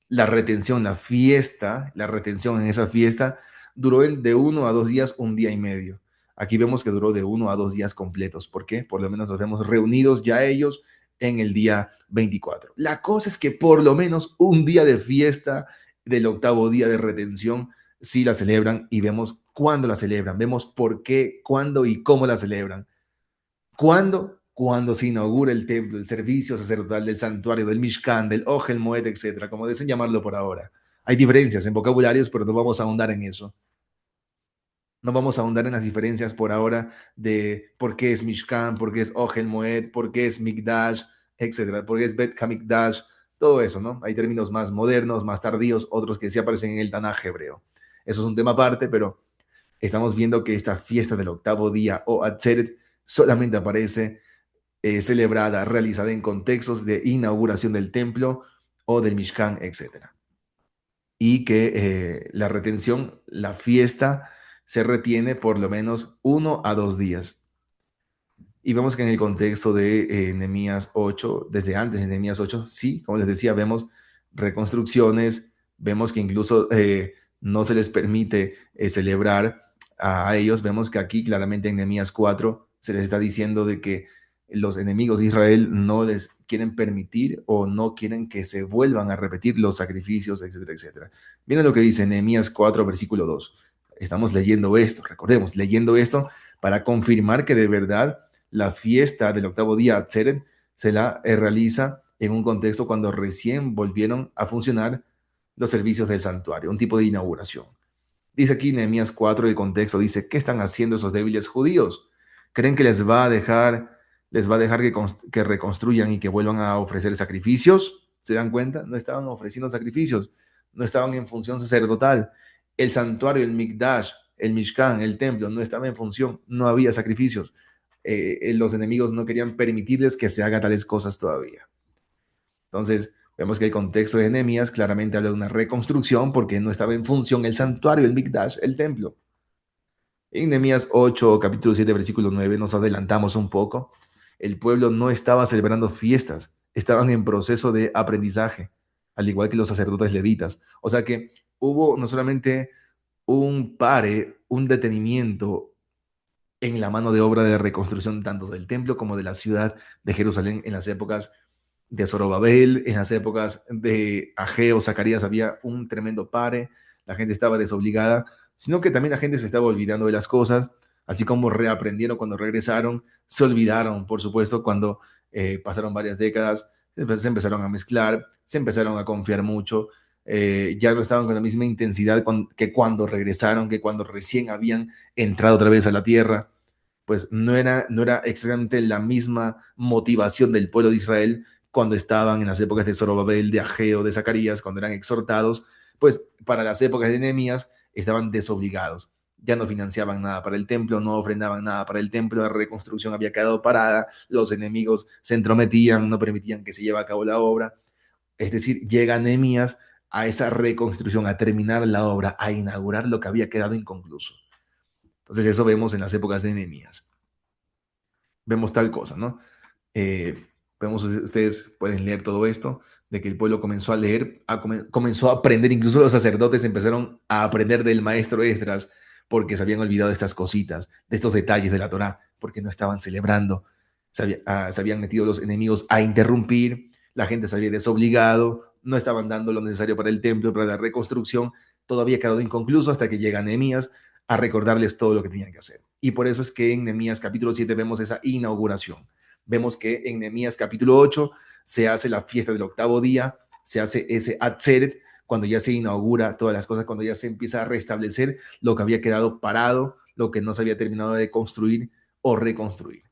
A: La retención, la retención en esa fiesta duró de 1 a 2 días, un día y medio. Aquí vemos que duró de 1 a 2 días completos. ¿Por qué? Por lo menos nos vemos reunidos ya ellos en el día 24. La cosa es que por lo menos un día de fiesta del octavo día de retención sí la celebran y vemos cuándo la celebran, vemos por qué, cuándo y cómo la celebran. ¿Cuándo? Cuando se inaugura el templo, el servicio sacerdotal del santuario, del Mishkan, del Ohel Moed, etcétera, como deseen llamarlo por ahora. Hay diferencias en vocabularios, pero no vamos a ahondar en eso. No vamos a ahondar en las diferencias por ahora de por qué es Mishkan, por qué es Ohel Moed, por qué es Mikdash, etcétera, por qué es Bet Hamikdash, todo eso, ¿no? Hay términos más modernos, más tardíos, otros que sí aparecen en el Tanaj hebreo. Eso es un tema aparte, pero estamos viendo que esta fiesta del octavo día o Atzeret solamente aparece celebrada, realizada en contextos de inauguración del templo o del Mishkan, etcétera. Y que la retención, la fiesta, se retiene por lo menos 1 a 2 días. Y vemos que en el contexto de Nehemías 8, desde antes de Nehemías 8, sí, como les decía, vemos reconstrucciones, vemos que incluso no se les permite celebrar a ellos. Vemos que aquí claramente en Nehemías 4 se les está diciendo de que los enemigos de Israel no les quieren permitir o no quieren que se vuelvan a repetir los sacrificios, etcétera, etcétera. Miren lo que dice Nehemías 4, versículo 2. Estamos leyendo esto, recordemos, leyendo esto para confirmar que de verdad la fiesta del octavo día Atzeret se la realiza en un contexto cuando recién volvieron a funcionar los servicios del santuario, un tipo de inauguración. Dice aquí Nehemías 4, el contexto dice, ¿qué están haciendo esos débiles judíos? ¿Creen que les va a dejar que reconstruyan y que vuelvan a ofrecer sacrificios? ¿Se dan cuenta? No estaban ofreciendo sacrificios, no estaban en función sacerdotal. El santuario, el Mikdash, el Mishkan, el templo, no estaba en función, no había sacrificios. Los enemigos no querían permitirles que se haga tales cosas todavía. Entonces, vemos que el contexto de Nehemías claramente habla de una reconstrucción porque no estaba en función el santuario, el Mikdash, el templo. En Nehemías 8, capítulo 7, versículo 9, nos adelantamos un poco. El pueblo no estaba celebrando fiestas, estaban en proceso de aprendizaje, al igual que los sacerdotes levitas. O sea que hubo no solamente un pare, un detenimiento en la mano de obra de reconstrucción tanto del templo como de la ciudad de Jerusalén en las épocas de Zorobabel, en las épocas de Ageo, Zacarías, había un tremendo pare, la gente estaba desobligada, sino que también la gente se estaba olvidando de las cosas, así como reaprendieron cuando regresaron, se olvidaron, por supuesto, cuando pasaron varias décadas, se empezaron a mezclar, se empezaron a confiar mucho, ya no estaban con la misma intensidad que cuando regresaron, que cuando recién habían entrado otra vez a la tierra, pues no era exactamente la misma motivación del pueblo de Israel cuando estaban en las épocas de Zorobabel, de Ageo, de Zacarías, cuando eran exhortados, pues para las épocas de Nehemías estaban desobligados. Ya no financiaban nada para el templo, no ofrendaban nada para el templo, la reconstrucción había quedado parada, los enemigos se entrometían, no permitían que se lleve a cabo la obra. Es decir, llega Nehemías a esa reconstrucción, a terminar la obra, a inaugurar lo que había quedado inconcluso. Entonces eso vemos en las épocas de Nehemías. Vemos tal cosa, ¿no? Eh, ustedes pueden leer todo esto, de que el pueblo comenzó a leer, comenzó a aprender, incluso los sacerdotes empezaron a aprender del maestro Esdras, porque se habían olvidado de estas cositas, de estos detalles de la Torá, porque no estaban celebrando, se habían metido los enemigos a interrumpir, la gente se había desobligado, no estaban dando lo necesario para el templo, para la reconstrucción, todo había quedado inconcluso hasta que llega Nehemías a recordarles todo lo que tenían que hacer. Y por eso es que en Nehemías capítulo 7 vemos esa inauguración. Vemos que en Nehemías capítulo 8 se hace la fiesta del octavo día, se hace ese Atzeret, cuando ya se inaugura todas las cosas, cuando ya se empieza a restablecer lo que había quedado parado, lo que no se había terminado de construir o reconstruir.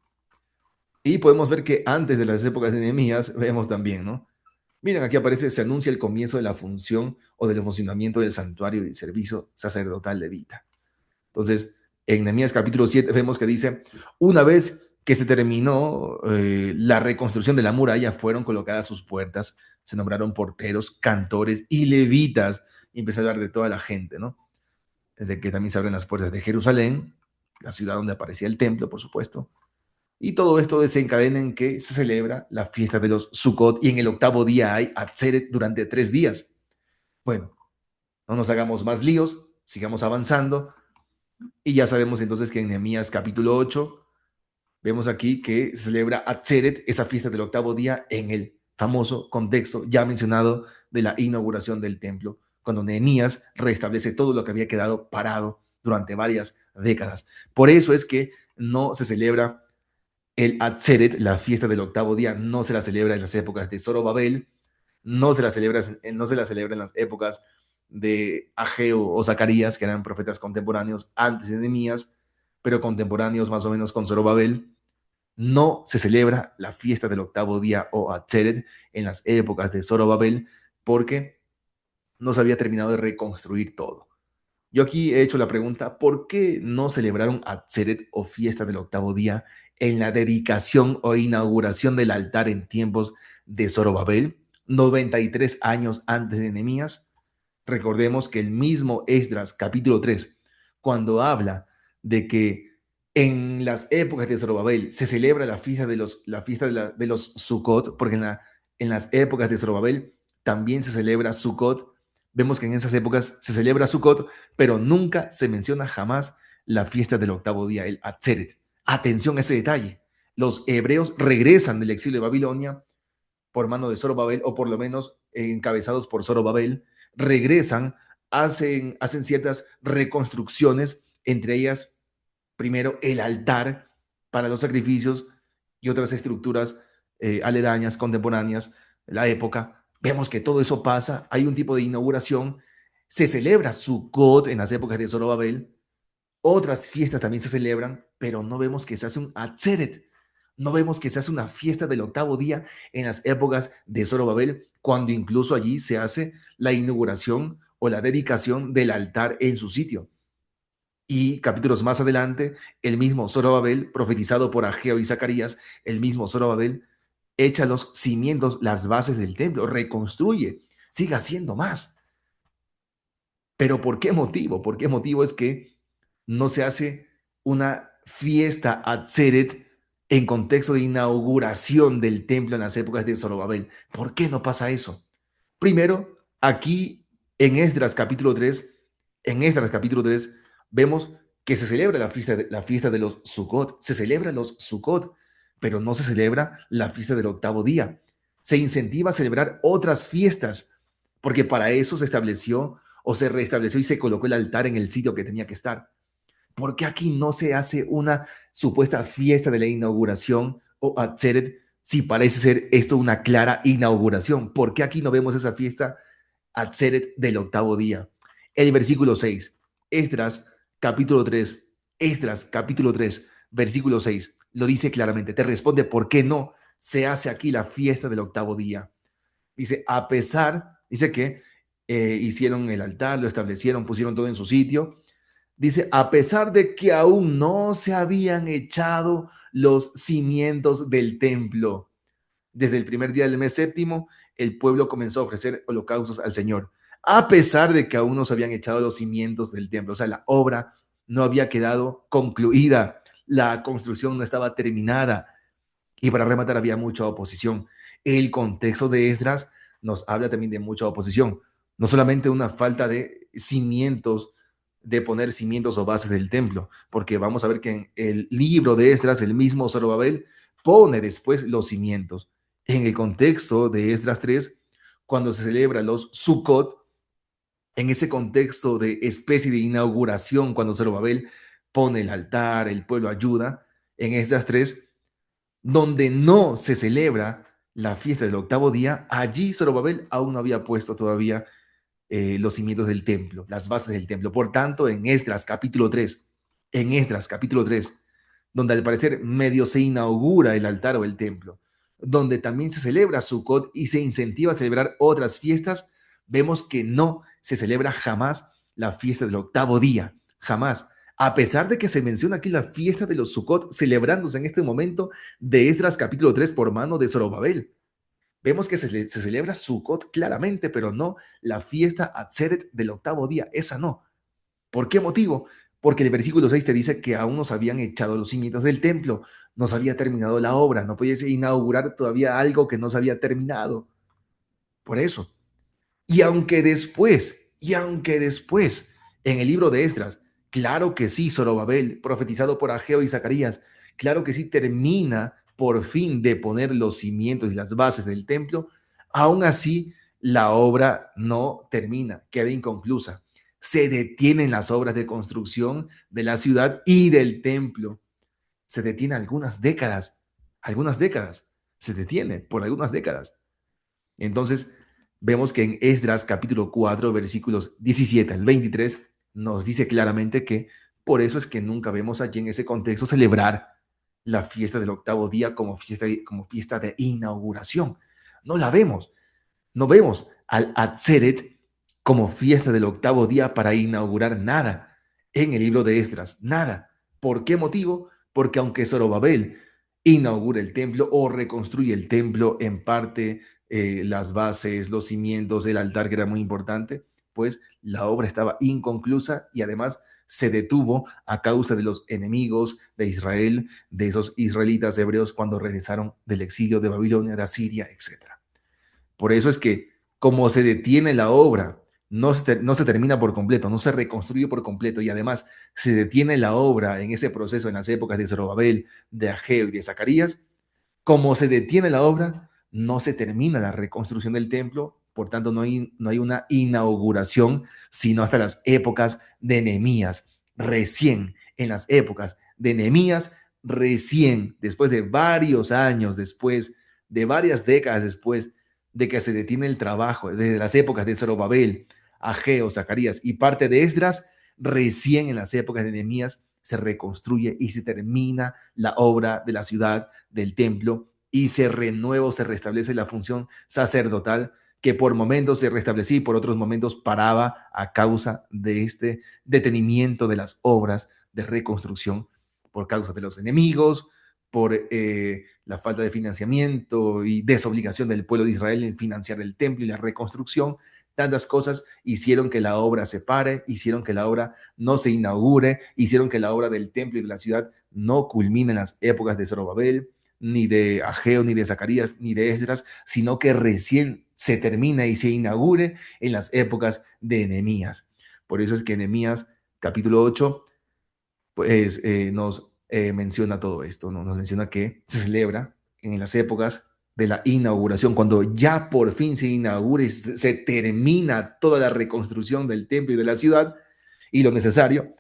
A: Y podemos ver que antes de las épocas de Nehemías, vemos también, ¿no? Miren, aquí aparece, se anuncia el comienzo de la función o del funcionamiento del santuario y el servicio sacerdotal levita. Entonces, en Nehemías capítulo 7 vemos que dice, una vez que se terminó la reconstrucción de la muralla, fueron colocadas sus puertas, se nombraron porteros, cantores y levitas, y empezó a hablar de toda la gente, ¿no? De que también se abren las puertas de Jerusalén, la ciudad donde aparecía el templo, por supuesto, y todo esto desencadena en que se celebra la fiesta de los Sukkot, y en el octavo día hay Atzeret durante 3 días. Bueno, no nos hagamos más líos, sigamos avanzando y ya sabemos entonces que en Nehemías capítulo 8 vemos aquí que se celebra Atzeret, esa fiesta del octavo día, en el famoso contexto ya mencionado de la inauguración del templo, cuando Nehemías restablece todo lo que había quedado parado durante varias décadas. Por eso es que no se celebra el Atzeret, la fiesta del octavo día, no se la celebra en las épocas de Zorobabel, no se la celebra en las épocas de Ageo o Zacarías, que eran profetas contemporáneos antes de Nehemías, pero contemporáneos más o menos con Zorobabel. No se celebra la fiesta del octavo día o Atzeret en las épocas de Zorobabel porque no se había terminado de reconstruir todo. Yo aquí he hecho la pregunta, ¿por qué no celebraron Atzeret o fiesta del octavo día en la dedicación o inauguración del altar en tiempos de Zorobabel, 93 años antes de Nehemías? Recordemos que el mismo Esdras, capítulo 3, cuando habla de que en las épocas de Zorobabel se celebra la fiesta de los Sukkot, porque en las épocas de Zorobabel también se celebra Sukkot. Vemos que en esas épocas se celebra Sukkot, pero nunca se menciona jamás la fiesta del octavo día, el Atzeret. Atención a ese detalle. Los hebreos regresan del exilio de Babilonia por mano de Zorobabel, o por lo menos encabezados por Zorobabel, regresan, hacen ciertas reconstrucciones, entre ellas, primero, el altar para los sacrificios y otras estructuras aledañas, contemporáneas, la época. Vemos que todo eso pasa, hay un tipo de inauguración, se celebra Sukkot en las épocas de Zorobabel, otras fiestas también se celebran, pero no vemos que se hace un Atzeret. No vemos que se hace una fiesta del octavo día en las épocas de Zorobabel, cuando incluso allí se hace la inauguración o la dedicación del altar en su sitio. Y capítulos más adelante, el mismo Zorobabel, profetizado por Ageo y Zacarías, el mismo Zorobabel echa los cimientos, las bases del templo, reconstruye, sigue haciendo más. Pero ¿por qué motivo? ¿Por qué motivo es que no se hace una fiesta Atzeret en contexto de inauguración del templo en las épocas de Zorobabel? ¿Por qué no pasa eso? Primero, aquí en Esdras capítulo 3, en Esdras capítulo 3 vemos que se celebra la fiesta de los Sukkot, se celebra los Sukkot, pero no se celebra la fiesta del octavo día. Se incentiva a celebrar otras fiestas, porque para eso se estableció o se restableció y se colocó el altar en el sitio que tenía que estar. ¿Por qué aquí no se hace una supuesta fiesta de la inauguración o Atzeret si parece ser esto una clara inauguración? ¿Por qué aquí no vemos esa fiesta Atzeret del octavo día? El versículo 6, Esdras capítulo 3, Esdras capítulo 3, versículo 6, lo dice claramente, te responde por qué no se hace aquí la fiesta del octavo día. Dice, dice que hicieron el altar, lo establecieron, pusieron todo en su sitio. Dice, a pesar de que aún no se habían echado los cimientos del templo. Desde el primer día del mes séptimo, el pueblo comenzó a ofrecer holocaustos al Señor, a pesar de que aún no se habían echado los cimientos del templo. O sea, la obra no había quedado concluida, la construcción no estaba terminada y para rematar había mucha oposición. El contexto de Esdras nos habla también de mucha oposición, no solamente una falta de cimientos, de poner cimientos o bases del templo, porque vamos a ver que en el libro de Esdras, el mismo Zorobabel pone después los cimientos. En el contexto de Esdras 3, cuando se celebra los Sukkot, en ese contexto de especie de inauguración, cuando Zorobabel pone el altar, el pueblo ayuda, en Esdras 3 donde no se celebra la fiesta del octavo día, allí Zorobabel aún no había puesto todavía los cimientos del templo, las bases del templo. Por tanto, en Esdras capítulo 3, donde al parecer medio se inaugura el altar o el templo, donde también se celebra Sukkot y se incentiva a celebrar otras fiestas, vemos que no se celebra jamás la fiesta del octavo día, jamás. A pesar de que se menciona aquí la fiesta de los Sukkot celebrándose en este momento de Esdras capítulo 3 por mano de Zorobabel. Vemos que se celebra Sukkot claramente, pero no la fiesta Atzeret del octavo día. Esa no. ¿Por qué motivo? Porque el versículo 6 te dice que aún nos habían echado los cimientos del templo, no se había terminado la obra, no podías inaugurar todavía algo que no se había terminado. Por eso. y aunque después, en el libro de Esdras, claro que sí, Zorobabel, profetizado por Ageo y Zacarías, claro que sí termina por fin de poner los cimientos y las bases del templo, aún así la obra no termina, queda inconclusa. Se detienen las obras de construcción de la ciudad y del templo. Se detiene algunas décadas, se detiene por algunas décadas. Entonces, vemos que en Esdras capítulo 4, versículos 17 al 23, nos dice claramente que por eso es que nunca vemos allí en ese contexto celebrar la fiesta del octavo día como fiesta de inauguración. No la vemos. No vemos al Atzeret como fiesta del octavo día para inaugurar nada en el libro de Esdras. Nada. ¿Por qué motivo? Porque aunque Zorobabel inaugura el templo o reconstruye el templo en parte, las bases, los cimientos, el altar que era muy importante, pues la obra estaba inconclusa y además se detuvo a causa de los enemigos de Israel, de esos israelitas hebreos cuando regresaron del exilio de Babilonia, de Asiria, etcétera. Por eso es que como se detiene la obra, no se termina por completo, no se reconstruye por completo y además se detiene la obra en ese proceso en las épocas de Zorobabel, de Ageo y de Zacarías, como se detiene la obra, no se termina la reconstrucción del templo, por tanto no hay una inauguración, sino hasta las épocas de Nehemías. Recién en las épocas de Nehemías, recién, después de varios años después, de varias décadas después de que se detiene el trabajo, desde las épocas de Zorobabel, Ageo, Zacarías y parte de Esdras, recién en las épocas de Nehemías se reconstruye y se termina la obra de la ciudad, del templo, y se renueva o se restablece la función sacerdotal que por momentos se restablecía y por otros momentos paraba a causa de este detenimiento de las obras de reconstrucción por causa de los enemigos, por la falta de financiamiento y desobligación del pueblo de Israel en financiar el templo y la reconstrucción. Tantas cosas hicieron que la obra se pare, hicieron que la obra no se inaugure, hicieron que la obra del templo y de la ciudad no culmine en las épocas de Zorobabel, ni de Ageo, ni de Zacarías, ni de Esdras, sino que recién se termina y se inaugure en las épocas de Nehemías. Por eso es que Nehemías capítulo 8 pues, nos menciona todo esto, ¿no? Nos menciona que se celebra en las épocas de la inauguración, cuando ya por fin se inaugure, se termina toda la reconstrucción del templo y de la ciudad y lo necesario,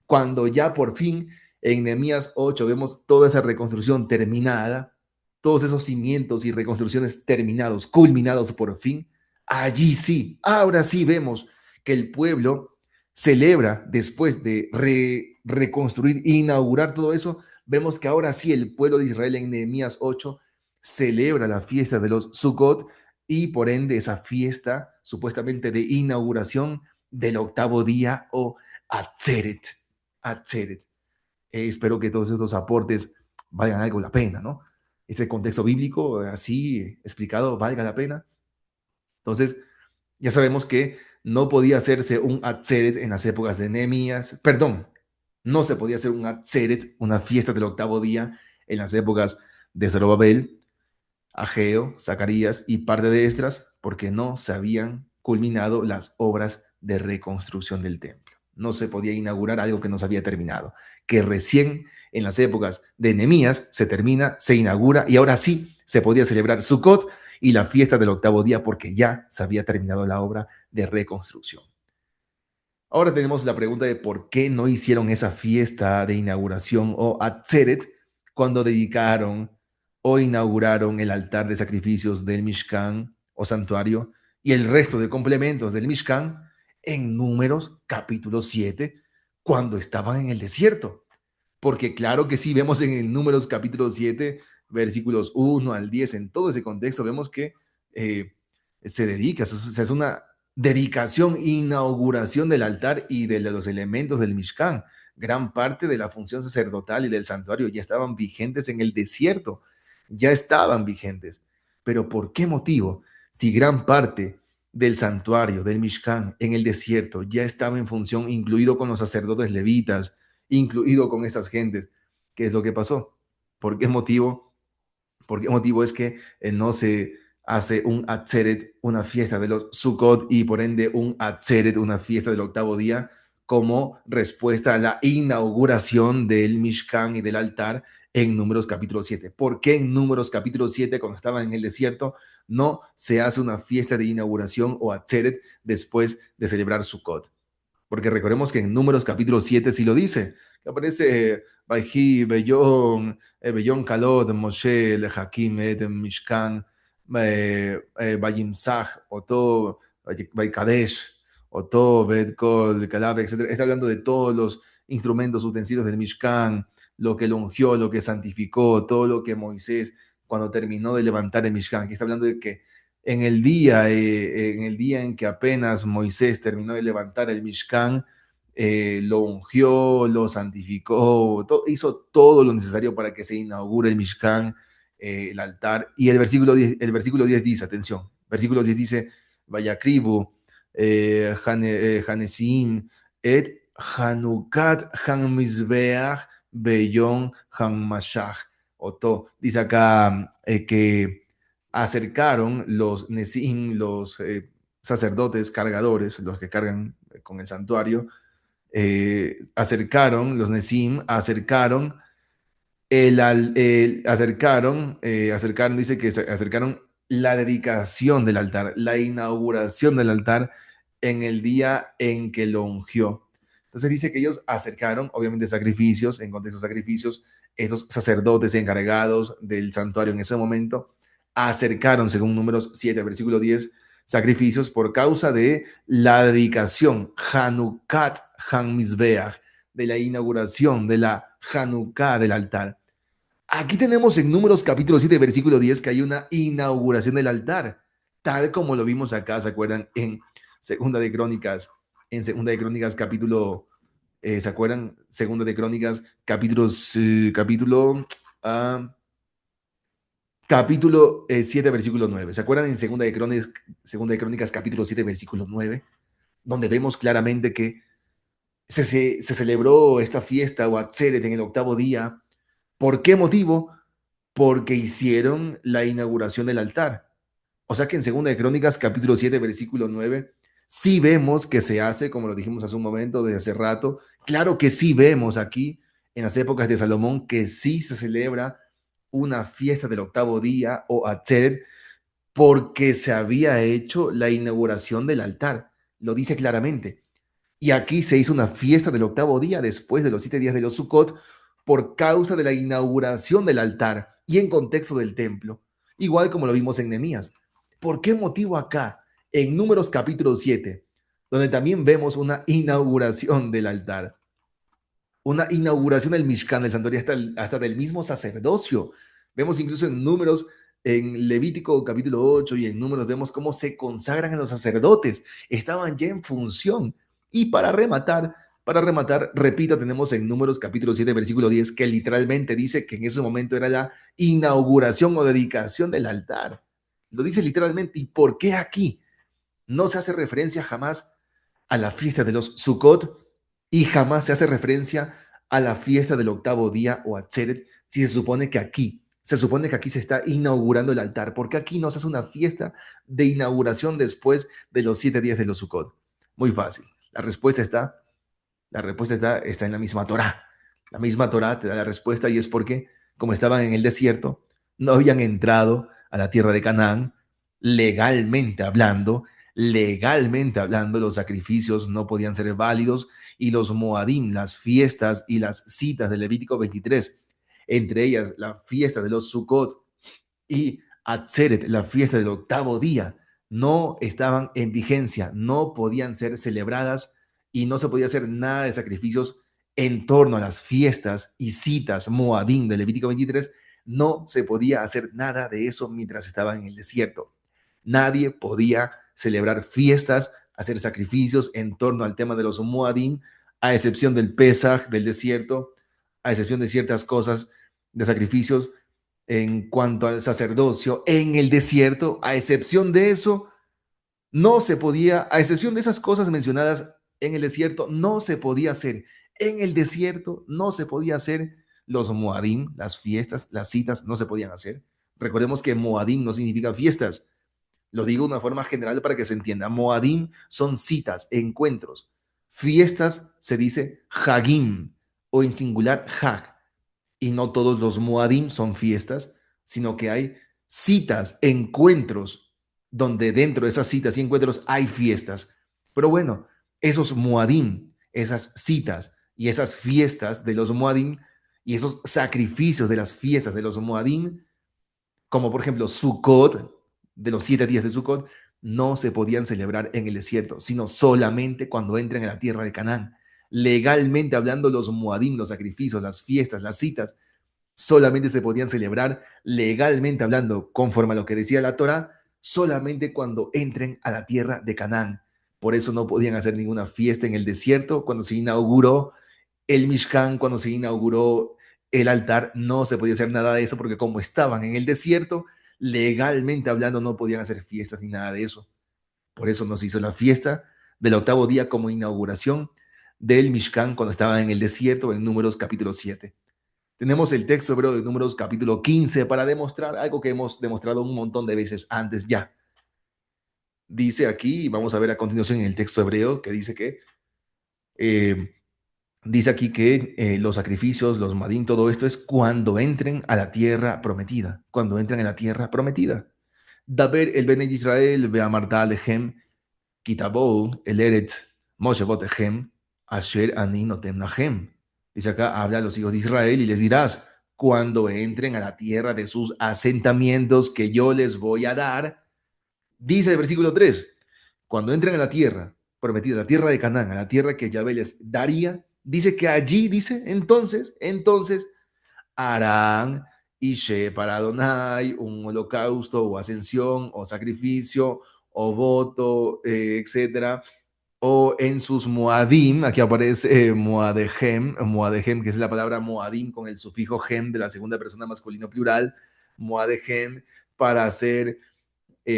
A: cuando ya por fin en Nehemías 8 vemos toda esa reconstrucción terminada, todos esos cimientos y reconstrucciones terminados, culminados por fin, allí sí, ahora sí vemos que el pueblo celebra después de reconstruir, inaugurar todo eso, vemos que ahora sí el pueblo de Israel en Nehemías 8 celebra la fiesta de los Sukkot y por ende esa fiesta supuestamente de inauguración del octavo día o Atzeret. Atzeret. Espero que todos estos aportes valgan algo la pena, ¿no? Ese contexto bíblico así explicado valga la pena. Entonces, ya sabemos que no podía hacerse un Atzeret en las épocas de Nehemías, perdón, no se podía hacer un Atzeret, una fiesta del octavo día, en las épocas de Zorobabel, Ageo, Zacarías y parte de Esdras, porque no se habían culminado las obras de reconstrucción del templo. No se podía inaugurar algo que no se había terminado, que recién en las épocas de Nehemías se termina, se inaugura y ahora sí se podía celebrar Sukkot y la fiesta del octavo día porque ya se había terminado la obra de reconstrucción. Ahora tenemos la pregunta de por qué no hicieron esa fiesta de inauguración o Atzeret cuando dedicaron o inauguraron el altar de sacrificios del Mishkan o santuario y el resto de complementos del Mishkan en Números capítulo 7 cuando estaban en el desierto. Porque claro que sí, vemos en el Números capítulo 7 versículos 1 al 10 en todo ese contexto, vemos que eh, se dedica, se hace una dedicación, inauguración del altar y de los elementos del Mishkan. Gran parte de la función sacerdotal y del santuario ya estaban vigentes en el desierto, ya estaban vigentes. Pero ¿por qué motivo? Si gran parte del santuario, del Mishkan, en el desierto, ya estaba en función, incluido con los sacerdotes levitas, incluido con estas gentes, ¿qué es lo que pasó? ¿Por qué motivo? ¿Por qué motivo es que no se hace un Atzeret, una fiesta de los Sukkot, y por ende un Atzeret, una fiesta del octavo día, como respuesta a la inauguración del Mishkan y del altar en Números capítulo 7. ¿Por qué en Números capítulo 7, cuando estaban en el desierto, no se hace una fiesta de inauguración o Atzeret después de celebrar Sukkot? Porque recordemos que en Números capítulo 7 sí lo dice, que aparece Vayhi, Bellón Kalot, Moshe, Lehakim, Et, Mishkan, Vayimsach, Oto, Vaykadesh, Oto, Bet Kol, Kalab, etc. Está hablando de todos los instrumentos, utensilios del Mishkan, lo que lo ungió, lo que santificó, todo lo que Moisés, cuando terminó de levantar el Mishkan. Aquí está hablando de que en el día en que apenas Moisés terminó de levantar el Mishkan, lo ungió, lo santificó, hizo todo lo necesario para que se inaugure el Mishkan, el altar. Y el versículo 10 dice, atención, versículo 10 dice, Vayakribu, Hanesim, et Hanukat Han Mizbeach, Beyon Han Mashach. Oto, dice acá que acercaron los Nesim, los sacerdotes cargadores, los que cargan con el santuario, los Nesim acercaron dice que acercaron la dedicación del altar, la inauguración del altar en el día en que lo ungió. Entonces dice que ellos acercaron, obviamente, sacrificios, en contexto de sacrificios, esos sacerdotes encargados del santuario en ese momento, acercaron, según Números 7, versículo 10, sacrificios por causa de la dedicación, Hanukat Han Mizbeach, de la inauguración, de la Hanukkah del altar. Aquí tenemos en Números capítulo 7, versículo 10, que hay una inauguración del altar, tal como lo vimos acá, ¿se acuerdan? En Segunda de Crónicas capítulo, ¿se acuerdan? Segunda de Crónicas ah, capítulo 7, versículo 9. ¿Se acuerdan en Segunda de Crónicas capítulo 7, versículo 9? Donde vemos claramente que se celebró esta fiesta o Atzeret en el octavo día. ¿Por qué motivo? Porque hicieron la inauguración del altar. O sea que en Segunda de Crónicas, capítulo 7, versículo 9, sí vemos que se hace, como lo dijimos hace un momento, desde hace rato. Claro que sí vemos aquí, en las épocas de Salomón, que sí se celebra una fiesta del octavo día o Atzeret, porque se había hecho la inauguración del altar. Lo dice claramente. Y aquí se hizo una fiesta del octavo día después de los 7 días de los Sukkot por causa de la inauguración del altar y en contexto del templo, igual como lo vimos en Nehemías. ¿Por qué motivo acá, en Números capítulo 7, donde también vemos una inauguración del altar, una inauguración del Mishkan, del santuario, hasta del mismo sacerdocio? Vemos incluso en Números, en Levítico capítulo 8 y en Números vemos cómo se consagran a los sacerdotes, estaban ya en función. Y para rematar, repito, tenemos en Números capítulo 7, versículo 10, que literalmente dice que en ese momento era la inauguración o dedicación del altar. Lo dice literalmente. ¿Y por qué aquí no se hace referencia jamás a la fiesta de los Sukkot y jamás se hace referencia a la fiesta del octavo día o a Atzeret, si se supone que aquí se está inaugurando el altar? ¿Por qué aquí no se hace una fiesta de inauguración después de los 7 días de los Sukkot? Muy fácil. La respuesta está en la misma Torá. La misma Torá te da la respuesta, y es porque, como estaban en el desierto, no habían entrado a la tierra de Canaán legalmente hablando, los sacrificios no podían ser válidos, y los Moadim, las fiestas y las citas de Levítico 23, entre ellas la fiesta de los Sukkot y Atzeret, la fiesta del octavo día, no estaban en vigencia, no podían ser celebradas, y no se podía hacer nada de sacrificios en torno a las fiestas y citas Moadim de Levítico 23. No se podía hacer nada de eso mientras estaban en el desierto. Nadie podía celebrar fiestas, hacer sacrificios en torno al tema de los Moadim, a excepción del Pesaj del desierto, a excepción de ciertas cosas de sacrificios en cuanto al sacerdocio en el desierto. A excepción de eso, no se podía, a excepción de esas cosas mencionadas en el desierto, no se podía hacer. En el desierto no se podía hacer los Moadim, las fiestas, las citas, no se podían hacer. Recordemos que Moadim no significa fiestas. Lo digo de una forma general para que se entienda. Moadim son citas, encuentros. Fiestas se dice Hagim o en singular Hag. Y no todos los Moadim son fiestas, sino que hay citas, encuentros, donde dentro de esas citas y encuentros hay fiestas. Pero bueno, esos Moadim, esas citas y esas fiestas de los Moadim y esos sacrificios de las fiestas de los Moadim, como por ejemplo Sukkot, de los 7 días de Sukkot, no se podían celebrar en el desierto, sino solamente cuando entren a la tierra de Canaán. Legalmente hablando, los Moadim, los sacrificios, las fiestas, las citas, solamente se podían celebrar legalmente hablando, conforme a lo que decía la Torah, solamente cuando entren a la tierra de Canaán. Por eso no podían hacer ninguna fiesta en el desierto. Cuando se inauguró el Mishkan, cuando se inauguró el altar, no se podía hacer nada de eso porque como estaban en el desierto, legalmente hablando no podían hacer fiestas ni nada de eso. Por eso no se hizo la fiesta del octavo día como inauguración del Mishkan cuando estaban en el desierto en Números capítulo 7. Tenemos el texto hebreo de Números capítulo 15 para demostrar algo que hemos demostrado un montón de veces antes ya. Dice aquí, y vamos a ver a continuación en el texto hebreo, que eh, dice aquí que los sacrificios, los madín, todo esto es cuando entren a la tierra prometida, cuando entren a la tierra prometida. Daber el Bene Israel ve amarta alejem, kitabou el eretz, Moshe botejem, asher ani notem nahem. Dice acá, habla a los hijos de Israel y les dirás, cuando entren a la tierra de sus asentamientos que yo les voy a dar, dice el versículo 3, cuando entren a la tierra prometida, la tierra de Canaán, a la tierra que Yahvé les daría, dice que allí, dice, entonces harán Ishe para Adonai un holocausto o ascensión o sacrificio o voto, etcétera, o en sus Moadim, aquí aparece Moadehem, que es la palabra Moadim con el sufijo hem de la segunda persona masculino plural, Moadehem, para hacer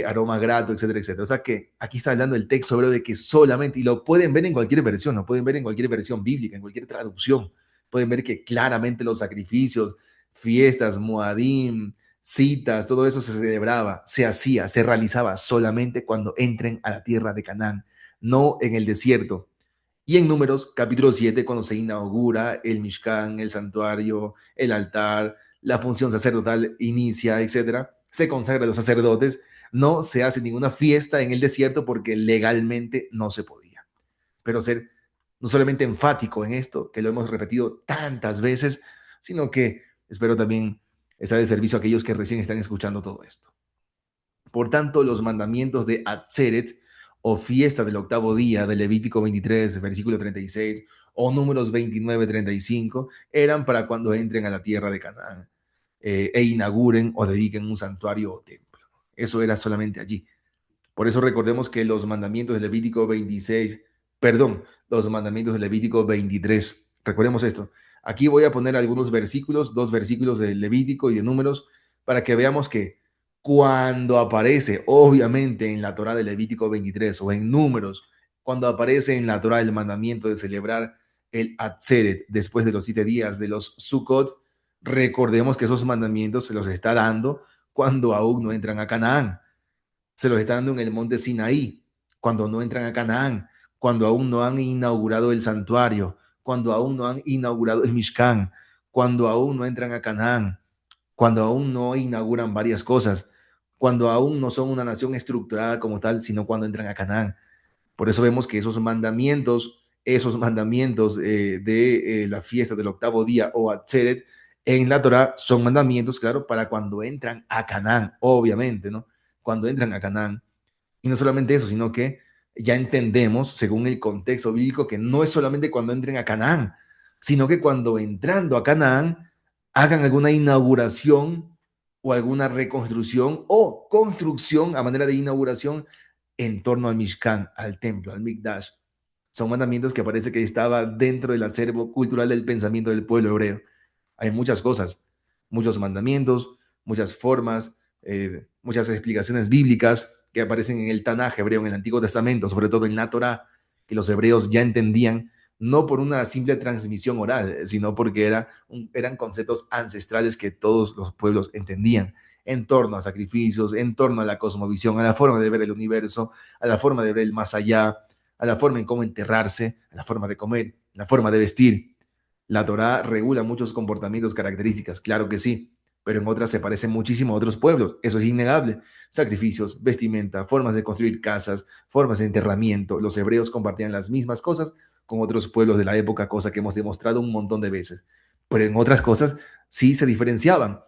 A: aroma grato, etcétera, etcétera. O sea que aquí está hablando el texto hebreo de que solamente, y lo pueden ver en cualquier versión, lo pueden ver en cualquier versión bíblica, en cualquier traducción, pueden ver que claramente los sacrificios, fiestas, Moadim, citas, todo eso se celebraba, se hacía, se realizaba solamente cuando entren a la tierra de Canaán, no en el desierto. Y en Números, capítulo 7, cuando se inaugura el Mishkan, el santuario, el altar, la función sacerdotal inicia, etcétera, se consagra a los sacerdotes, no se hace ninguna fiesta en el desierto porque legalmente no se podía. Pero ser no solamente enfático en esto, que lo hemos repetido tantas veces, sino que espero también estar de servicio a aquellos que recién están escuchando todo esto. Por tanto, los mandamientos de Atzeret o fiesta del octavo día de Levítico 23, versículo 36, o Números 29, 35, eran para cuando entren a la tierra de Canaán e inauguren o dediquen un santuario o templo. Eso era solamente allí. Por eso recordemos que los mandamientos de Levítico 26, perdón, los mandamientos de Levítico 23, recordemos esto. Aquí voy a poner algunos versículos, 2 versículos de Levítico y de Números, para que veamos que cuando aparece, obviamente en la Torá de Levítico 23 o en Números, cuando aparece en la Torá el mandamiento de celebrar el Atzeret después de los 7 días de los Sukkot, recordemos que esos mandamientos se los está dando cuando aún no entran a Canaán, se los está dando en el monte Sinaí, cuando no entran a Canaán, cuando aún no han inaugurado el santuario, cuando aún no han inaugurado el Mishkan, cuando aún no entran a Canaán, cuando aún no inauguran varias cosas, cuando aún no son una nación estructurada como tal, sino cuando entran a Canaán. Por eso vemos que esos mandamientos de la fiesta del octavo día o Atzeret en la Torah son mandamientos, claro, para cuando entran a Canaán, obviamente, ¿no? Cuando entran a Canaán. Y no solamente eso, sino que ya entendemos, según el contexto bíblico, que no es solamente cuando entren a Canaán, sino que cuando entrando a Canaán hagan alguna inauguración o alguna reconstrucción o construcción a manera de inauguración en torno al Mishkan, al templo, al Mikdash. Son mandamientos que parece que estaba dentro del acervo cultural del pensamiento del pueblo hebreo. Hay muchas cosas, muchos mandamientos, muchas formas, muchas explicaciones bíblicas que aparecen en el Tanaj hebreo, en el Antiguo Testamento, sobre todo en la Torah, que los hebreos ya entendían, no por una simple transmisión oral, sino porque eran conceptos ancestrales que todos los pueblos entendían. en torno a sacrificios, en torno a la cosmovisión, a la forma de ver el universo, a la forma de ver el más allá, a la forma en cómo enterrarse, a la forma de comer, a la forma de vestir. La Torá regula muchos comportamientos, características, claro que sí, pero en otras se parecen muchísimo a otros pueblos, eso es innegable. Sacrificios, vestimenta, formas de construir casas, formas de enterramiento. Los hebreos compartían las mismas cosas con otros pueblos de la época, cosa que hemos demostrado un montón de veces. Pero en otras cosas sí se diferenciaban.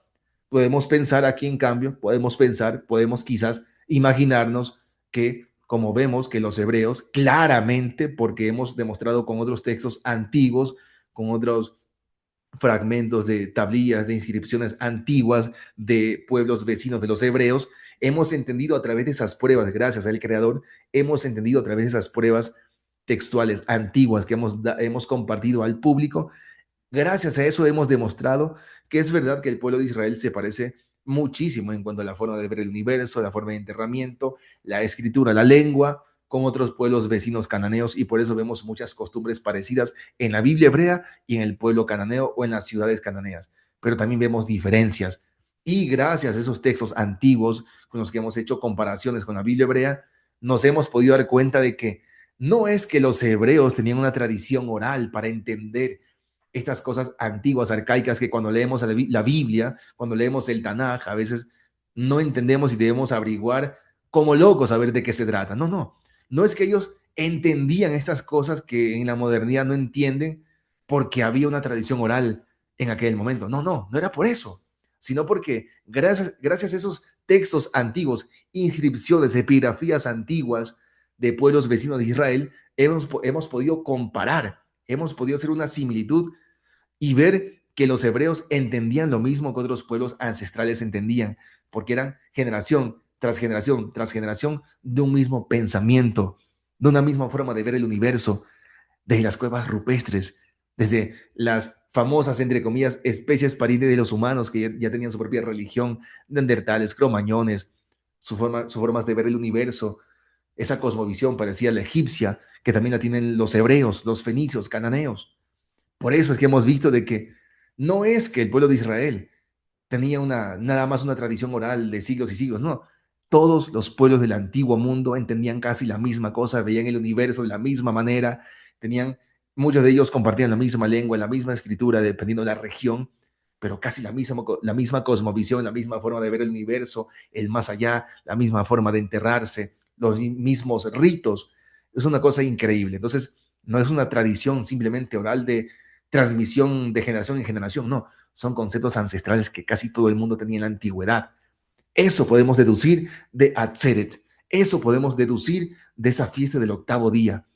A: Podemos pensar aquí, en cambio, podemos quizás imaginarnos que, como vemos que los hebreos, claramente, porque hemos demostrado con otros textos antiguos, con otros fragmentos de tablillas, de inscripciones antiguas de pueblos vecinos de los hebreos, hemos entendido a través de esas pruebas, gracias al Creador, hemos entendido a través de esas pruebas textuales antiguas que hemos compartido al público. Gracias a eso hemos demostrado que es verdad que el pueblo de Israel se parece muchísimo en cuanto a la forma de ver el universo, la forma de enterramiento, la escritura, la lengua, con otros pueblos vecinos cananeos, y por eso vemos muchas costumbres parecidas en la Biblia hebrea y en el pueblo cananeo o en las ciudades cananeas. Pero también vemos diferencias. Y gracias a esos textos antiguos con los que hemos hecho comparaciones con la Biblia hebrea, nos hemos podido dar cuenta de que no es que los hebreos tenían una tradición oral para entender estas cosas antiguas, arcaicas, que cuando leemos la Biblia, cuando leemos el Tanaj, a veces no entendemos y debemos averiguar como locos a ver de qué se trata. No, no, no es que ellos entendían estas cosas que en la modernidad no entienden porque había una tradición oral en aquel momento. No, no, no era por eso, sino porque gracias a esos textos antiguos, inscripciones, epigrafías antiguas de pueblos vecinos de Israel, hemos podido comparar, hemos podido hacer una similitud y ver que los hebreos entendían lo mismo que otros pueblos ancestrales entendían, porque eran generación tras generación tras generación de un mismo pensamiento, de una misma forma de ver el universo, desde las cuevas rupestres, desde las famosas, entre comillas, especies parientes de los humanos que ya tenían su propia religión, neandertales, cromañones, sus formas de ver el universo, esa cosmovisión parecía la egipcia, que también la tienen los hebreos, los fenicios, cananeos. Por eso es que hemos visto de que no es que el pueblo de Israel tenía nada más una tradición oral de siglos y siglos, no. Todos los pueblos del antiguo mundo entendían casi la misma cosa, veían el universo de la misma manera, tenían, muchos de ellos compartían la misma lengua, la misma escritura, dependiendo de la región, pero casi la misma cosmovisión, la misma forma de ver el universo, el más allá, la misma forma de enterrarse, los mismos ritos. Es una cosa increíble. Entonces, no es una tradición simplemente oral de transmisión de generación en generación, no, son conceptos ancestrales que casi todo el mundo tenía en la antigüedad. Eso podemos deducir de Atzeret, eso podemos deducir de esa fiesta del octavo día,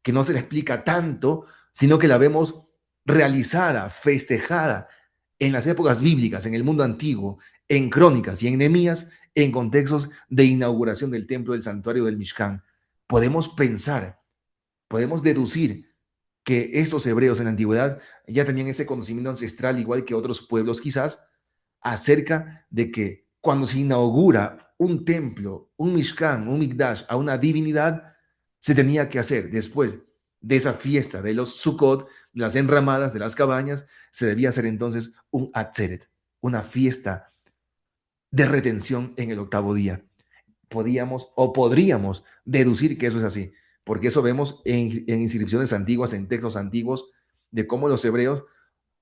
A: que no se le explica tanto, sino que la vemos realizada, festejada en las épocas bíblicas, en el mundo antiguo, en crónicas y en Nehemías, en contextos de inauguración del templo del santuario del Mishkan. Podemos pensar, podemos deducir que estos hebreos en la antigüedad ya tenían ese conocimiento ancestral, igual que otros pueblos quizás, acerca de que cuando se inaugura un templo, un Mishkan, un Mikdash a una divinidad, se tenía que hacer después de esa fiesta de los Sukkot, de las enramadas, de las cabañas, se debía hacer entonces un Atzeret, una fiesta de retención en el octavo día. Podíamos o podríamos deducir que eso es así, porque eso vemos en inscripciones antiguas, en textos antiguos, de cómo los hebreos,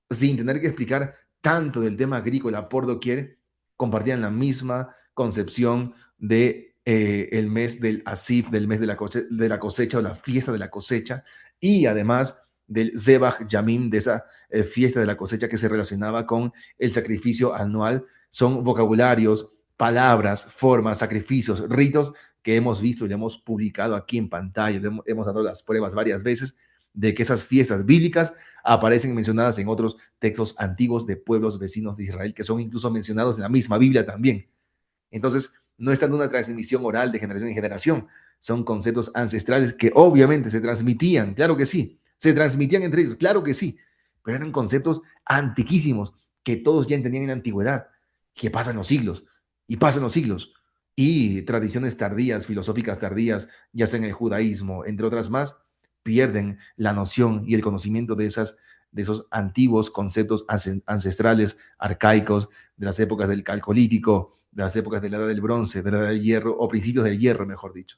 A: sin tener que explicar tanto del tema agrícola por doquier, compartían la misma concepción de el mes del Asif, del mes de la cosecha o la fiesta de la cosecha, y además del Zebach Yamim, de esa fiesta de la cosecha que se relacionaba con el sacrificio anual. Son vocabularios, palabras, formas, sacrificios, ritos que hemos visto y le hemos publicado aquí en pantalla, hemos dado las pruebas varias veces de que esas fiestas bíblicas aparecen mencionadas en otros textos antiguos de pueblos vecinos de Israel, que son incluso mencionados en la misma Biblia también. Entonces, no están en una transmisión oral de generación en generación, son conceptos ancestrales que obviamente se transmitían, claro que sí, se transmitían entre ellos, claro que sí, pero eran conceptos antiquísimos que todos ya entendían en la antigüedad, que pasan los siglos y pasan los siglos, y tradiciones tardías, filosóficas tardías, ya sea en el judaísmo, entre otras más, pierden la noción y el conocimiento de esos antiguos conceptos ancestrales, arcaicos, de las épocas del calcolítico, de las épocas de la Edad del Bronce, de la Edad del Hierro, o principios del Hierro, mejor dicho.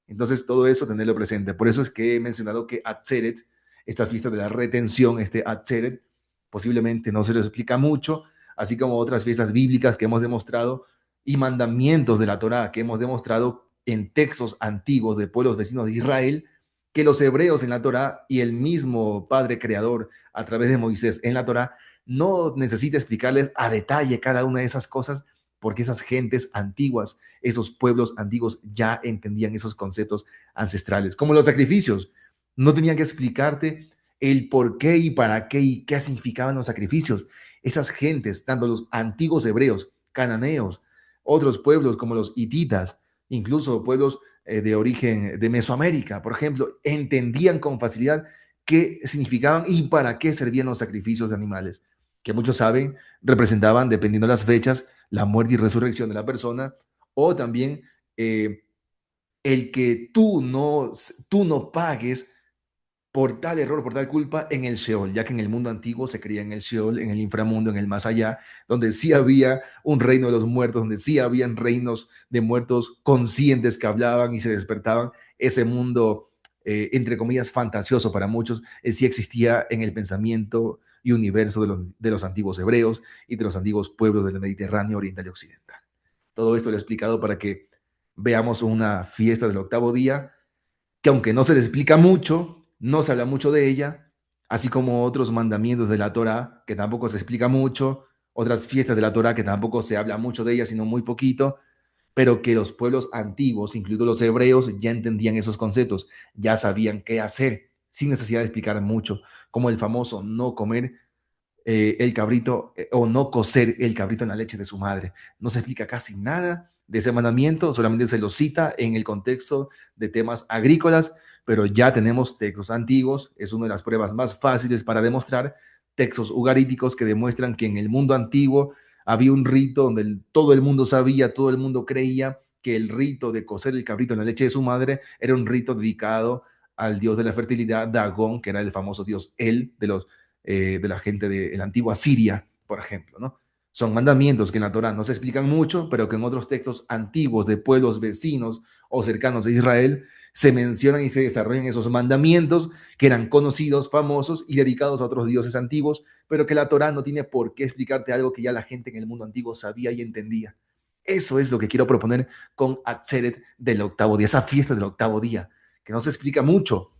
A: Entonces, todo eso tenerlo presente. Por eso es que he mencionado que Atzeret, esta fiesta de la retención, este Atzeret, posiblemente no se les explica mucho, así como otras fiestas bíblicas que hemos demostrado y mandamientos de la Torá que hemos demostrado en textos antiguos de pueblos vecinos de Israel, que los hebreos en la Torá y el mismo Padre Creador a través de Moisés en la Torá no necesita explicarles a detalle cada una de esas cosas, porque esas gentes antiguas, esos pueblos antiguos ya entendían esos conceptos ancestrales, como los sacrificios. No tenían que explicarte el por qué y para qué y qué significaban los sacrificios. Esas gentes, tanto los antiguos hebreos, cananeos, otros pueblos como los hititas, incluso pueblos de origen de Mesoamérica, por ejemplo, entendían con facilidad qué significaban y para qué servían los sacrificios de animales, que muchos saben representaban, dependiendo de las fechas, la muerte y resurrección de la persona, o también eh, el que tú no pagues por tal error, por tal culpa en el Sheol, ya que en el mundo antiguo se creía en el Sheol, en el inframundo, en el más allá, donde sí había un reino de los muertos, donde sí habían reinos de muertos conscientes que hablaban y se despertaban. Ese mundo, entre comillas, fantasioso para muchos, sí existía en el pensamiento y universo de los antiguos hebreos y de los antiguos pueblos del Mediterráneo oriental y occidental. Todo esto lo he explicado para que veamos una fiesta del octavo día que aunque no se le explica mucho, no se habla mucho de ella, así como otros mandamientos de la Torá, que tampoco se explica mucho, otras fiestas de la Torá que tampoco se habla mucho de ellas, sino muy poquito, pero que los pueblos antiguos, incluidos los hebreos, ya entendían esos conceptos, ya sabían qué hacer, sin necesidad de explicar mucho, como el famoso no comer el cabrito o no cocer el cabrito en la leche de su madre. No se explica casi nada de ese mandamiento, solamente se lo cita en el contexto de temas agrícolas, pero ya tenemos textos antiguos, es una de las pruebas más fáciles para demostrar, textos ugaríticos que demuestran que en el mundo antiguo había un rito donde todo el mundo sabía, todo el mundo creía que el rito de cocer el cabrito en la leche de su madre era un rito dedicado al dios de la fertilidad, Dagón, que era el famoso dios El de la gente de la antigua Siria, por ejemplo, ¿no? Son mandamientos que en la Torá no se explican mucho, pero que en otros textos antiguos de pueblos vecinos o cercanos a Israel se mencionan y se desarrollan esos mandamientos que eran conocidos, famosos y dedicados a otros dioses antiguos, pero que la Torá no tiene por qué explicarte algo que ya la gente en el mundo antiguo sabía y entendía. Eso es lo que quiero proponer con Atzeret del octavo día, esa fiesta del octavo día, que no se explica mucho,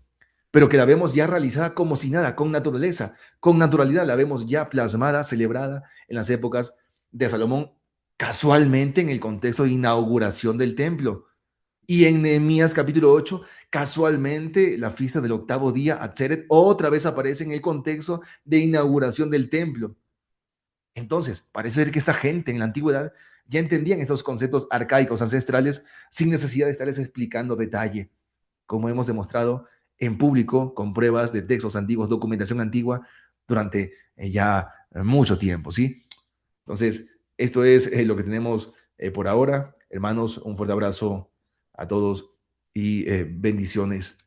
A: pero que la vemos ya realizada como si nada, con naturaleza, con naturalidad, la vemos ya plasmada, celebrada en las épocas de Salomón, casualmente en el contexto de inauguración del templo. Y en Nehemías capítulo 8, casualmente la fiesta del octavo día, Atzeret, otra vez aparece en el contexto de inauguración del templo. Entonces, parece ser que esta gente en la antigüedad ya entendían estos conceptos arcaicos ancestrales sin necesidad de estarles explicando detalle, como hemos demostrado en público con pruebas de textos antiguos, documentación antigua durante ya mucho tiempo, ¿sí? Entonces, esto es lo que tenemos por ahora. Hermanos, un fuerte abrazo a todos y bendiciones